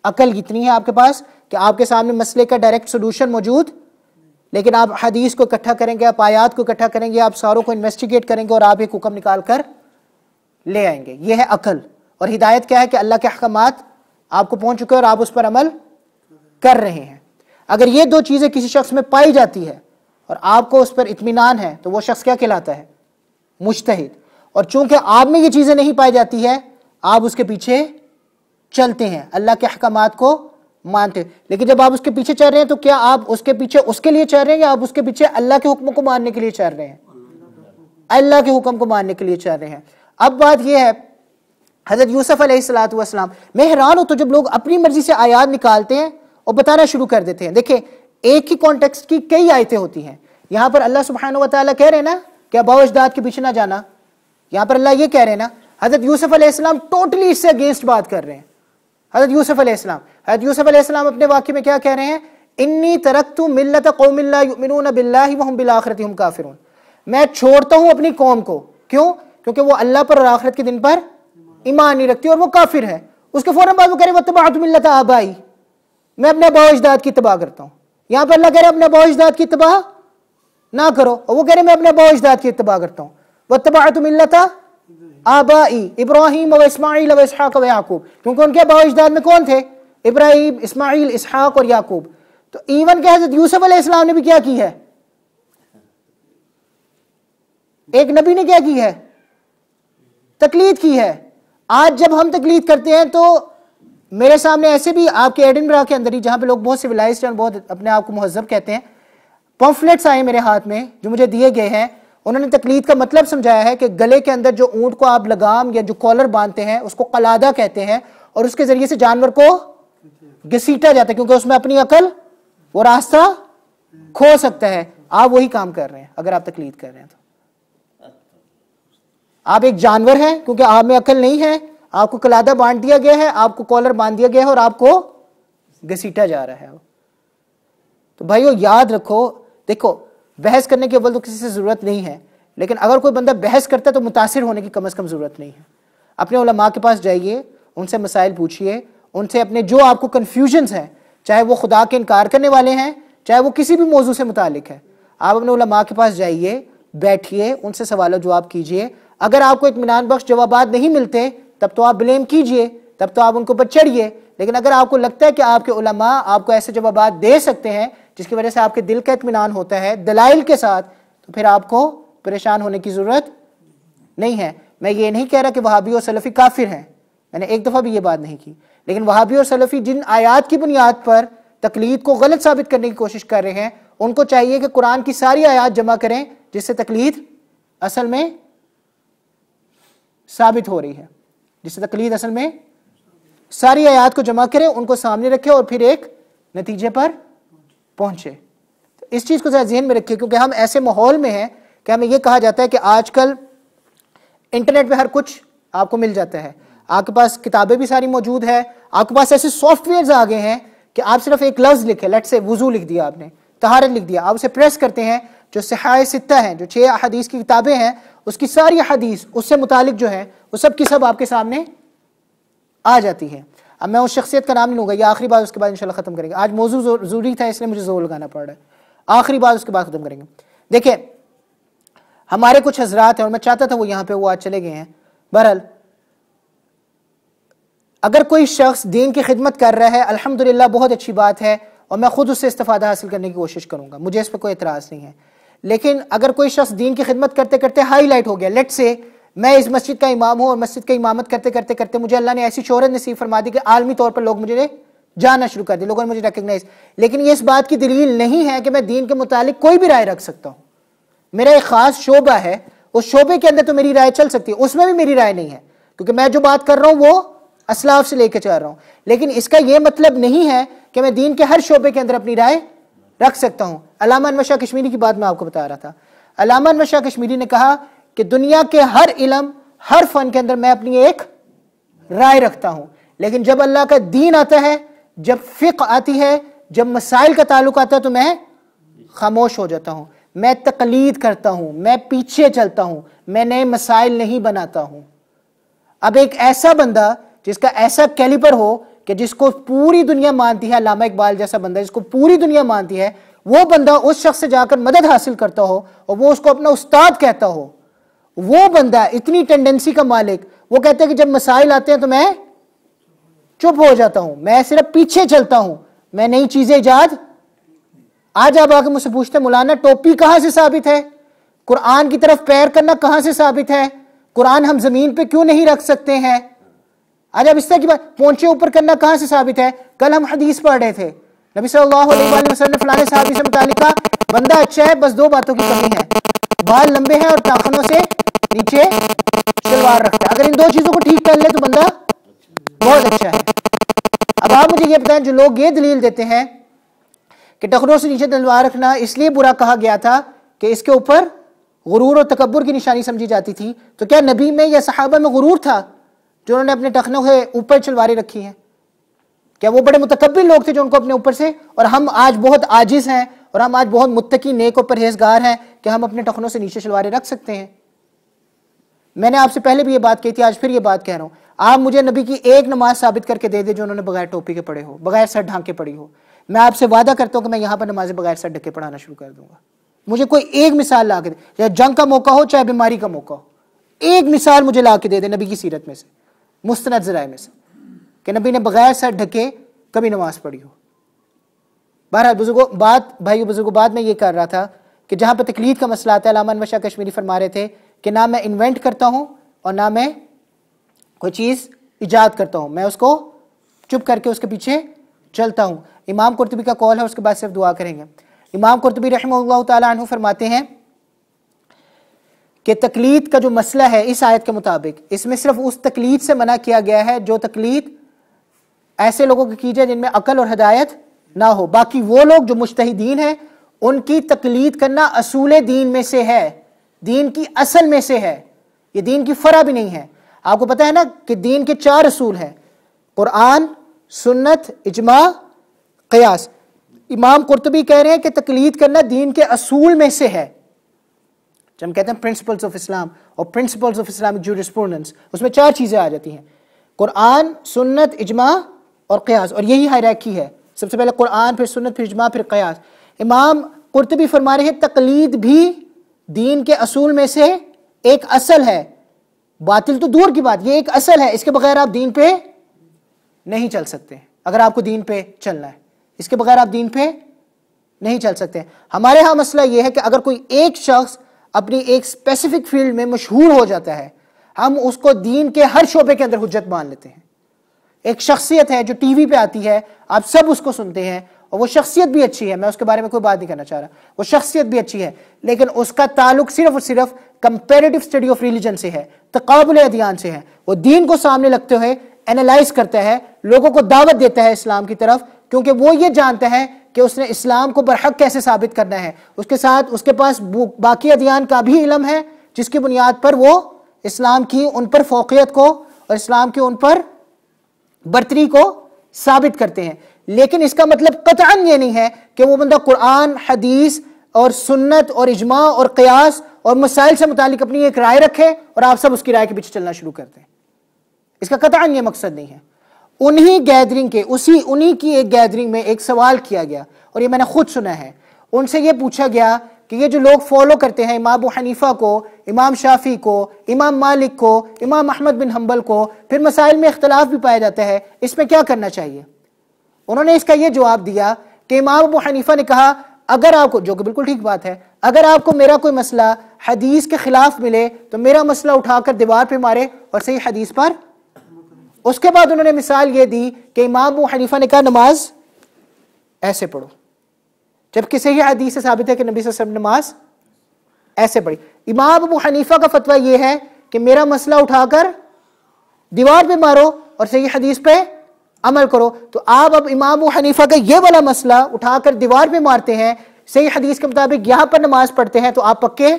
अकल इतनी है आपके पास कि आपके सामने मसले का डायरेक्ट सोल्यूशन मौजूद, लेकिन आप हदीस को इकट्ठा करेंगे, आप आयात को इकट्ठा करेंगे, आप सारों को इन्वेस्टिगेट करेंगे और आप एक हुक्म निकाल कर ले आएंगे। यह है अकल। और हिदायत क्या है कि अल्लाह के अहकामात आपको पहुंच चुके हैं और आप उस पर अमल कर रहे हैं। अगर ये दो चीजें किसी शख्स में पाई जाती है और आपको उस पर इत्मीनान है तो वो शख्स क्या कहलाता है? मुज्तहिद। और चूंकि आप में ये चीजें नहीं पाई जाती है, आप उसके पीछे चलते हैं, अल्लाह के अहकामात को मानते हैं। लेकिन जब आप उसके पीछे चल रहे हैं तो क्या आप उसके पीछे उसके लिए चल रहे हैं या आप उसके पीछे अल्लाह के हुक्म को मानने के लिए चल रहे हैं? अल्लाह के हुक्म को मानने के लिए चल रहे हैं। अब बात यह है, हजरत यूसुफ अलैहिस्सलातु वस्सलाम, मैं हैरान हूं तो जब लोग अपनी मर्जी से आयात निकालते हैं और बताना शुरू कर देते हैं। देखिए, एक ही कॉन्टेक्स्ट की कई आयतें होती हैं। यहां पर अल्लाह सुब्हानहू व तआला कह रहे हैं ना कि आबा अजदाद के पीछे ना जाना। यहां पर अल्लाह ये कह रहे हैं ना, हजरत यूसुफ अलैहिस्सलाम टोटली इससे अगेंस्ट बात कर रहे हैं। हजरत यूसुफ अलैहिस्सलाम अपने वाक्य में क्या कह रहे हैं? इन्नी तरक्तु मिल्लत कौमिन ला युमिनून बिल्लाहि व हुम बिल आखिरति हुम काफिरून। मैं छोड़ता हूं अपनी कौम को। क्यों? क्योंकि वो अल्लाह पर और आखिरत के दिन पर ईमान नहीं रखती और वो काफिर है। उसके फौरन बाद वो कह रहे वत्तबअतु मिल्लत आबाई, मैं अपने आबा अजदाद की इत्तिबा करता हूं। यहां पर अल्लाह कह रहे अपने आबा अजदाद की इत्तिबा ना करो, और वो कह रहे मैं अपने आबा अजदाद की इत्तिबा करता हूं। वत्तबअतु मिल्लत आबाई इब्राहिम व इस्माइल व इसहाक व याकूब, क्योंकि उनके आबा अजदाद में कौन थे? इब्राहिम, इस्माइल, इसहाक और याकूब। तो इवन के हजरत यूसुफ अलैहिस्सलाम ने भी क्या की है? एक नबी ने क्या की है? तकलीद की है। आज जब हम तकलीद करते हैं तो मेरे सामने ऐसे भी आपके एडिनबरा के अंदर ही, जहां पे लोग बहुत सिविलाइज्ड और बहुत अपने आप को मुहज्जब कहते हैं, पम्फलेट्स आए मेरे हाथ में जो मुझे दिए गए हैं। उन्होंने तकलीद का मतलब समझाया है कि गले के अंदर जो ऊंट को आप लगाम या जो कॉलर बांधते हैं उसको कलादा कहते हैं, और उसके जरिए से जानवर को घसीटा जाता है, क्योंकि उसमें अपनी अकल वो रास्ता खो सकता है। आप वही काम कर रहे हैं अगर आप तकलीद कर रहे हैं तो। आप एक जानवर हैं क्योंकि आप में अकल नहीं है, आपको कलादा बांध दिया गया है, आपको कॉलर बांध दिया गया है और आपको घसीटा जा रहा है। तो भाइयों याद रखो, देखो बहस करने के अव्वल तो किसी से जरूरत नहीं है, लेकिन अगर कोई बंदा बहस करता है तो मुतासिर होने की कम से कम जरूरत नहीं है। अपने उलमा के पास जाइए, उनसे मसाइल पूछिए, उनसे अपने जो आपको कन्फ्यूजन्स हैं, चाहे वो खुदा के इनकार करने वाले हैं, चाहे वो किसी भी मौजू से मुतालिक है, आप अपने उलमा के पास जाइए, बैठिए, उनसे सवाल जवाब कीजिए। अगर आपको इत्मीनान बख्श जवाबात नहीं मिलते तब तो आप ब्लेम कीजिए, तब तो आप उनको ऊपर चढ़िए। लेकिन अगर आपको लगता है कि आपके उलमा आपको ऐसे जवाबात दे सकते हैं जिसकी वजह से आपके दिल का इत्मीनान होता है दलाइल के साथ, तो फिर आपको परेशान होने की जरूरत नहीं है। मैं ये नहीं कह रहा कि वहाबी और सलफी काफिर हैं, मैंने एक दफा भी ये बात नहीं की, लेकिन वहाबी और सलफी जिन आयात की बुनियाद पर तकलीद को गलत साबित करने की कोशिश कर रहे हैं, उनको चाहिए कि कुरान की सारी आयात जमा करें जिससे तकलीद असल में साबित हो रही है, जिससे तकलीद असल में सारी आयात को जमा करें, उनको सामने रखें और फिर एक नतीजे पर पहुंचे। तो इस चीज को जरा ज़हन में रखिए, क्योंकि हम ऐसे माहौल में हैं कि हमें यह कहा जाता है कि आजकल इंटरनेट पे हर कुछ आपको मिल जाता है, आपके पास किताबें भी सारी मौजूद है, आपके पास ऐसे सॉफ्टवेयर आ गए हैं कि आप सिर्फ एक लफ्ज लिखे, लेट से वुजू लिख दिया आपने, तहारत लिख दिया, आप उसे प्रेस करते हैं, जो सिहाए सित्ता हैं, जो 6 हदीस की किताबें हैं, उसकी सारी हदीस उससे मुतालिक जो है वो सब की सब आपके सामने आ जाती है। अब मैं उस शख्सियत का नाम नहीं लूंगा, ये आखिरी बात, उसके बाद इंशाल्लाह खत्म करेंगे। आज मौजू जरूरी था इसलिए मुझे जोर लगाना पड़ रहा है, आखिरी बात उसके बाद खत्म करेंगे। देखिए हमारे कुछ हजरात हैं और मैं चाहता था वो यहाँ पे, वो आज चले गए हैं। बहरहाल अगर कोई शख्स दीन की खिदमत कर रहा है अल्हम्दुलिल्लाह बहुत अच्छी बात है, और मैं खुद उससे इस्तिफादा हासिल करने की कोशिश करूंगा, मुझे इस पर कोई एतराज़ नहीं है। लेकिन अगर कोई शख्स दीन की खिदमत करते करते हाईलाइट हो गया, लेट से मैं इस मस्जिद का इमाम हूँ और मस्जिद की इमामत करते करते करते मुझे अल्लाह ने ऐसी शोहरत नसीब फरमा दी कि आलमी तौर पर लोग मुझे जानना शुरू कर दिए, लोगों ने मुझे रिकग्नाइज, लेकिन ये इस बात की दलील नहीं है कि मैं दीन के मुतालिक कोई भी राय रख सकता हूँ। मेरा एक खास शोबा है, उस शोबे के अंदर तो मेरी राय चल सकती है, उसमें भी मेरी राय नहीं है, क्योंकि मैं जो बात कर रहा हूँ वो असलाफ से लेकर चल रहा हूँ। लेकिन इसका यह मतलब नहीं है कि मैं दीन के हर शोबे के अंदर अपनी राय रख सकता हूँ। अल्लामा अनवर शाह कश्मीरी की बात मैं आपको बता रहा था। अल्लामा अनवर शाह कश्मीरी ने कहा कि दुनिया के हर इल्म, हर फन के अंदर मैं अपनी एक राय रखता हूं, लेकिन जब अल्लाह का दीन आता है, जब फिक्र आती है, जब मसाइल का ताल्लुक आता है, तो मैं खामोश हो जाता हूं, मैं तकलीद करता हूं, मैं पीछे चलता हूं, मैं नए मसाइल नहीं बनाता हूं। अब एक ऐसा बंदा जिसका ऐसा कैलिबर हो कि जिसको पूरी दुनिया मानती है, अल्लामा इकबाल जैसा बंदा जिसको पूरी दुनिया मानती है, वो बंदा उस शख्स से जाकर मदद हासिल करता हो और वो उसको अपना उस्ताद कहता हो, वो बंदा इतनी टेंडेंसी का मालिक, वो कहते हैं कि जब मसाइल आते हैं तो मैं चुप हो जाता हूं, मैं सिर्फ पीछे चलता हूं, मैं नई चीजें इजाद। आज आप आके मुझसे पूछते हैं मौलाना टोपी कहां से साबित है, कुरान की तरफ पैर करना कहां से साबित है, कुरान हम जमीन पे क्यों नहीं रख सकते हैं, आज आप इस तरह की बात, पोंछे ऊपर करना कहां से साबित है। कल हम हदीस पढ़ रहे थे, नबी सल्लल्लाहु अलैहि वसल्लम ने फलाने सहाबी से मुतालिक कहा, बंदा अच्छा है बस 2 बातों की कमी है, बाल लंबे हैं और टाखनों से नीचे शलवार रखता है, अगर इन 2 चीजों को ठीक कर ले तो बंदा बहुत अच्छा है। अब आप मुझे ये बताएं, जो लोग ये दलील देते हैं कि टखनों से नीचे तलवार रखना इसलिए बुरा कहा गया था कि इसके ऊपर गुरूर और तकब्बुर की निशानी समझी जाती थी, तो क्या नबी में या सहाबा में गुरूर था जो उन्होंने अपने टखनों के ऊपर तलवारें रखी हैं? क्या वो बड़े मुतकब्बिर लोग थे जो उनको अपने ऊपर से, और हम आज बहुत आजिज हैं और हम आज बहुत मुत्तकी नेक और परहेजगार हैं कि हम अपने टखनों से नीचे तलवारें रख सकते हैं? मैंने आपसे पहले भी ये बात कही थी, आज फिर ये बात कह रहा हूं, आप मुझे नबी की एक नमाज साबित करके दे दे जो उन्होंने बगैर टोपी के पढ़े हो, बगैर सर ढांक के पढ़ी हो, मैं आपसे वादा करता हूं कि मैं यहां पर नमाजें बगैर सर ढके पढ़ाना शुरू कर दूंगा। मुझे कोई एक मिसाल ला के दे, चाहे जंग का मौका हो चाहे बीमारी का मौका हो, एक मिसाल मुझे ला के दे दे नबी की सीरत में से, मुस्तनद ज़राए में से, कि नबी ने बगैर सर ढके कभी नमाज पढ़ी हो। बहरहाल भाइयों बुजुर्गों, बात में ये कर रहा था कि जहाँ पर तकलीद का मसला आता है, अल्लामा अनवर शाह कश्मीरी फरमा रहे थे कि ना मैं इन्वेंट करता हूँ और ना मैं कोई चीज़ इजाद करता हूँ, मैं उसको चुप करके उसके पीछे चलता हूँ। इमाम कुर्तुबी का कौल है, उसके बाद सिर्फ दुआ करेंगे। इमाम कुर्तुबी रहमहुल्लाह ताला अन्हु फरमाते हैं कि तकलीद का जो मसला है इस आयत के मुताबिक, इसमें सिर्फ उस तकलीद से मना किया गया है जो तकलीद ऐसे लोगों की जाए जिनमें अकल और हदायत ना हो। बाकी वो लोग जो मुज्तहिदीन हैं उनकी तकलीद करना असूल दीन में से है, दीन की असल में से है, ये दीन की फरा भी नहीं है। आपको पता है ना कि दीन के 4 असूल हैं, कुरान, सुन्नत, इजमा, क़यास। इमाम कुर्तुबी कह रहे हैं कि तकलीद करना दीन के असूल में से है। जब हम कहते हैं प्रिंसिपल्स ऑफ इस्लाम और प्रिंसिपल्स ऑफ इस्लामिक जूरिस्प्रूडेंस, उसमें 4 चीज़ें आ जाती हैं, कुरान, सुन्नत, इजमा और क़यास, और यही हायरार्की है। सबसे पहले कुरान, फिर सुन्नत, फिर इजमा, फिर क़यास। इमाम कुर्तुबी फरमा रहे हैं तकलीद भी दीन के असूल में से एक असल है, बातिल तो दूर की बात, ये एक असल है, इसके बगैर आप दीन पे नहीं चल सकते। अगर आपको दीन पे चलना है, इसके बगैर आप दीन पे नहीं चल सकते। हमारे यहाँ मसला ये है कि अगर कोई एक शख्स अपनी एक स्पेसिफिक फील्ड में मशहूर हो जाता है, हम उसको दीन के हर शोबे के अंदर हुज्जत मान लेते हैं। एक शख्सियत है जो टीवी पे आती है, आप सब उसको सुनते हैं, और वो शख्सियत भी अच्छी है, मैं उसके बारे में कोई बात नहीं करना चाह रहा, वो शख्सियत भी अच्छी है, लेकिन उसका ताल्लुक सिर्फ और सिर्फ कंपैरेटिव स्टडी ऑफ रिलीजन से है, तकाबुल अदियान से है। वो दीन को सामने रखते हुए एनालाइज करता है, लोगों को दावत देता है इस्लाम की तरफ, क्योंकि वो ये जानता है कि उसने इस्लाम को बरहक कैसे साबित करना है। उसके साथ उसके पास बाकी अदियान का भी इल्म है, जिसकी बुनियाद पर वो इस्लाम की उन पर फौकियत को और इस्लाम की उन पर बर्तरी को साबित करते हैं। लेकिन इसका मतलब कतअन ये नहीं है कि वो बंदा कुरान, हदीस और सुन्नत और इजमा और क़यास और मसाइल से मुतालिक अपनी एक राय रखे और आप सब उसकी राय के पीछे चलना शुरू करते हैं। इसका कतअन ये मकसद नहीं है। उन्हीं गैदरिंग के उन्हीं की एक गैदरिंग में एक सवाल किया गया, और ये मैंने खुद सुना है। उनसे ये पूछा गया कि ये जो लोग फॉलो करते हैं इमाम अबू हनीफा को, इमाम शाफी को, इमाम मालिक को, इमाम अहमद बिन हम्बल को, फिर मसाइल में इख्तलाफ भी पाया जाता है, इसमें क्या करना चाहिए? उन्होंने इसका ये जवाब दिया कि इमाम अबू हनीफा ने कहा, अगर आपको, जो कि बिल्कुल ठीक बात है, अगर आपको मेरा कोई मसला हदीस के खिलाफ मिले तो मेरा मसला उठाकर दीवार पे मारे और सही हदीस पर। उसके बाद उन्होंने मिसाल ये दी कि इमाम अबू हनीफा ने कहा नमाज ऐसे पढ़ो, जबकि सही हदीस से साबित है कि नबी सल्लल्लाहु अलैहि वसल्लम नमाज ऐसे पढ़ी। इमाम अबू हनीफा का फतवा ये है कि मेरा मसला उठाकर दीवार पे मारो और सही हदीस पे अमल करो। तो आप अब इमाम अबू हनीफा का ये वाला मसला उठाकर दीवार पे मारते हैं, सही हदीस के मुताबिक यहां पर नमाज पढ़ते हैं, तो आप पक्के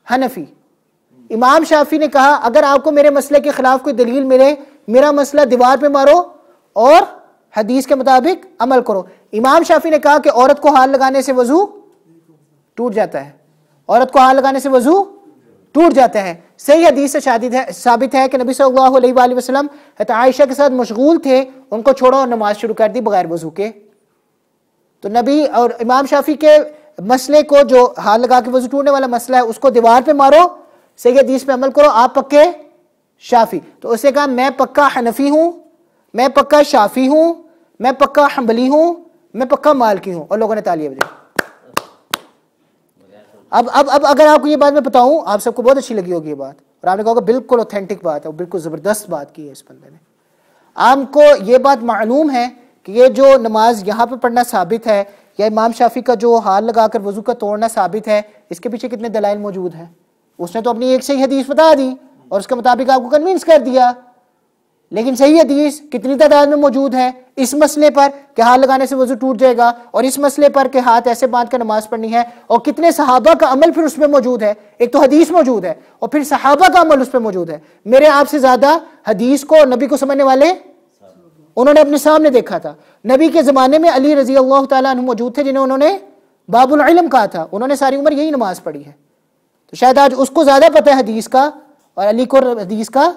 हनफी। इमाम शाफी ने कहा अगर आपको मेरे मसले के खिलाफ कोई दलील मिले, मेरा मसला दीवार पे मारो और हदीस के मुताबिक अमल करो। इमाम शाफी ने कहा कि औरत को हाथ लगाने से वजू टूट जाता है, औरत को हाथ लगाने से वजू टूट जाता है। सही हदीस से साबित है कि नबी सल्लल्लाहु अलैहि वसल्लम आयशा के साथ मशगूल थे, उनको छोड़ो और नमाज शुरू कर दी बगैर वजू के। तो नबी और इमाम शाफी के मसले को, जो हाथ लगा के वजू टूटने वाला मसला है, उसको दीवार पे मारो, सही हदीस पे अमल करो, आप पक्के शाफी। तो उसने कहा मैं पक्का हनफी हूं, मैं पक्का शाफी हूं, मैं पक्का हंबली हूं, मैं पक्का मालिकी हूं, और लोगों ने तालियां बजाई। अब अगर आपको ये बात मैं बताऊं, आप सबको बहुत अच्छी लगी होगी ये बात, और आपने कहा बिल्कुल ऑथेंटिक बात है और बिल्कुल ज़बरदस्त बात की है इस बंदे ने। आपको ये बात मालूम है कि ये जो नमाज यहाँ पर पढ़ना साबित है, या इमाम शाफी का जो हाथ लगाकर वजू का तोड़ना साबित है, इसके पीछे कितने दलाइल मौजूद हैं? उसने तो अपनी एक सही हदीस बता दी और उसके मुताबिक आपको कन्विंस कर दिया, लेकिन सही हदीस कितनी तादाद में मौजूद है इस मसले पर कि हाथ लगाने से वजू टूट जाएगा, और इस मसले पर कि हाथ ऐसे बांध कर नमाज पढ़नी है, और कितने सहाबा का अमल फिर उसमें मौजूद है। एक तो हदीस मौजूद है और फिर सहाबा का अमल उस पर मौजूद है। मेरे आपसे ज्यादा हदीस को और नबी को समझने वाले उन्होंने अपने सामने देखा था। नबी के ज़माने में अली रजी अल्लाह तआला अन्हु मौजूद थे, जिन्हें उन्होंने बाबुल इल्म कहा था, उन्होंने सारी उम्र यही नमाज पढ़ी है। तो शायद आज उसको ज़्यादा पता है हदीस का और अली को हदीस का।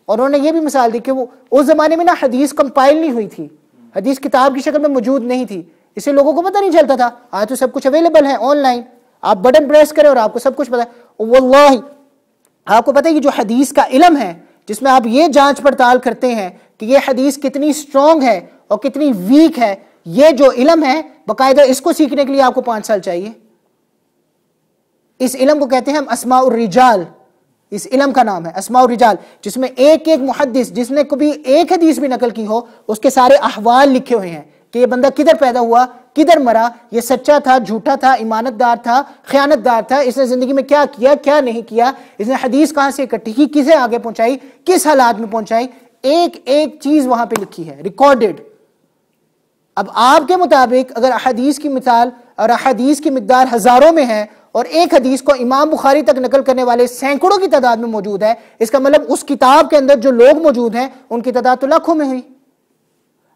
और उन्होंने ये भी मिसाल दी कि वो उस ज़माने में ना हदीस कंपाइल नहीं हुई थी, हदीस किताब की शक्ल में मौजूद नहीं थी, इससे लोगों को पता नहीं चलता था। आज तो सब कुछ अवेलेबल है ऑनलाइन, आप बटन प्रेस करें और आपको सब कुछ पता है। वल्लाही आपको पता है कि जो हदीस का इल्म है, जिसमें आप ये जांच पड़ताल करते हैं कि ये हदीस कितनी स्ट्रांग है और कितनी वीक है, ये जो इल्म है बाकायदा इसको सीखने के लिए आपको 5 साल चाहिए। इस इल्म को कहते हैं हम अस्माउर रिजाल, इस इल्म का नाम है अस्माउर रिजाल, जिसमें एक एक मुहद्दिस जिसने कभी एक हदीस भी नकल की हो उसके सारे अहवाल लिखे हुए हैं कि ये बंदा किधर पैदा हुआ, किधर मरा, ये सच्चा था, झूठा था, ईमानतदार था, खयानतदार था, इसने जिंदगी में क्या किया, क्या नहीं किया, इसने हदीस कहां से इकट्ठी की, किसे आगे पहुंचाई, किस हालात में पहुंचाई, एक एक चीज वहां पे लिखी है, रिकॉर्डेड। अब आपके मुताबिक अगर अहदीस की मिसाल और अहदीस की मिकदार हजारों में है और एक हदीस को इमाम बुखारी तक नकल करने वाले सैकड़ों की तादाद में मौजूद है, इसका मतलब उस किताब के अंदर जो लोग मौजूद हैं उनकी तादाद तो लाखों में हुई।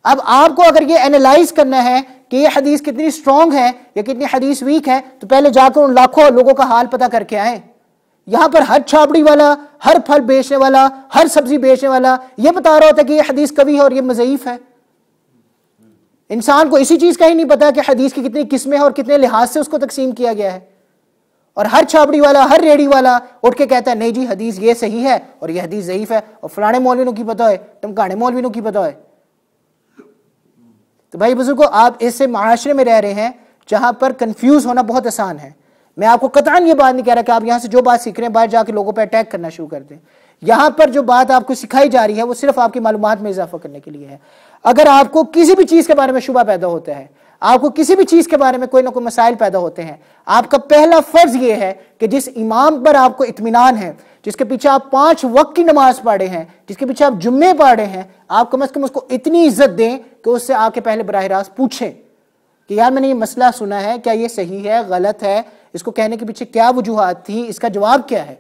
अब आपको अगर ये एनालाइज करना है कि ये हदीस कितनी स्ट्रांग है या कितनी हदीस वीक है, तो पहले जाकर उन लाखों लोगों का हाल पता करके आए। यहां पर हर छाबड़ी वाला, हर फल बेचने वाला, हर सब्जी बेचने वाला ये बता रहा होता है कि ये हदीस कवी है और ये मज़ईफ है। इंसान को इसी चीज का ही नहीं पता कि हदीस की कितनी किस्में हैं और कितने लिहाज से उसको तकसीम किया गया है। और हर छाबड़ी वाला, हर रेडी वाला उठ के कहता है नहीं जी हदीस ये सही है और ये हदीस ज़ईफ है, और फलाने मौलवियों की पता है, टमकाने मौलवियों की पता है। तो भाई बुजुर्गों, आप ऐसे माशरे में रह रहे हैं जहां पर कंफ्यूज होना बहुत आसान है। मैं आपको कतई ये बात नहीं कह रहा कि आप यहां से जो बात सीख रहे हैं बाहर जाके लोगों पर अटैक करना शुरू कर दें। यहां पर जो बात आपको सिखाई जा रही है वो सिर्फ आपकी मालूमात में इजाफा करने के लिए है। अगर आपको किसी भी चीज के बारे में शुबा पैदा होता है, आपको किसी भी चीज के बारे में कोई ना कोई मसाइल पैदा होते हैं, आपका पहला फर्ज ये है कि जिस इमाम पर आपको इत्मीनान है, जिसके पीछे आप 5 वक्त की नमाज पढ़े हैं, जिसके पीछे आप जुम्मे पढ़े हैं, आप कम से कम उसको इतनी इज्जत दें कि उससे आके पहले बराह रास्त पूछें कि यार मैंने ये मसला सुना है, क्या ये सही है, गलत है, इसको कहने के पीछे क्या वजूहात थी, इसका जवाब क्या है।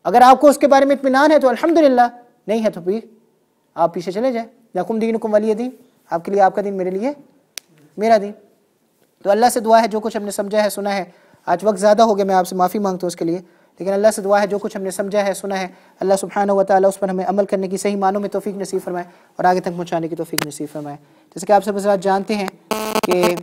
अगर आपको उसके बारे में इत्मीनान है तो अल्हम्दुलिल्लाह, नहीं है तो फिर आप पीछे चले जाए। लकुम दीनुकुम वलिय दीन, आपके लिए आपका दिन, मेरे लिए मेरा दिन। तो अल्लाह से दुआ है जो कुछ हमने समझा है, सुना है, आज वक्त ज़्यादा हो गया, मैं आपसे माफ़ी मांगता हूँ उसके लिए, लेकिन अल्लाह से दुआ है जो कुछ हमने समझा है, सुना है, अल्लाह सुब्हानहू व तआला उस पर हमें अमल करने की सही मानों में तौफीक नसीब फरमाए और आगे तक पहुँचाने की तौफीक नसीब फरमाए। जैसे कि आप सब हज़रात जानते हैं कि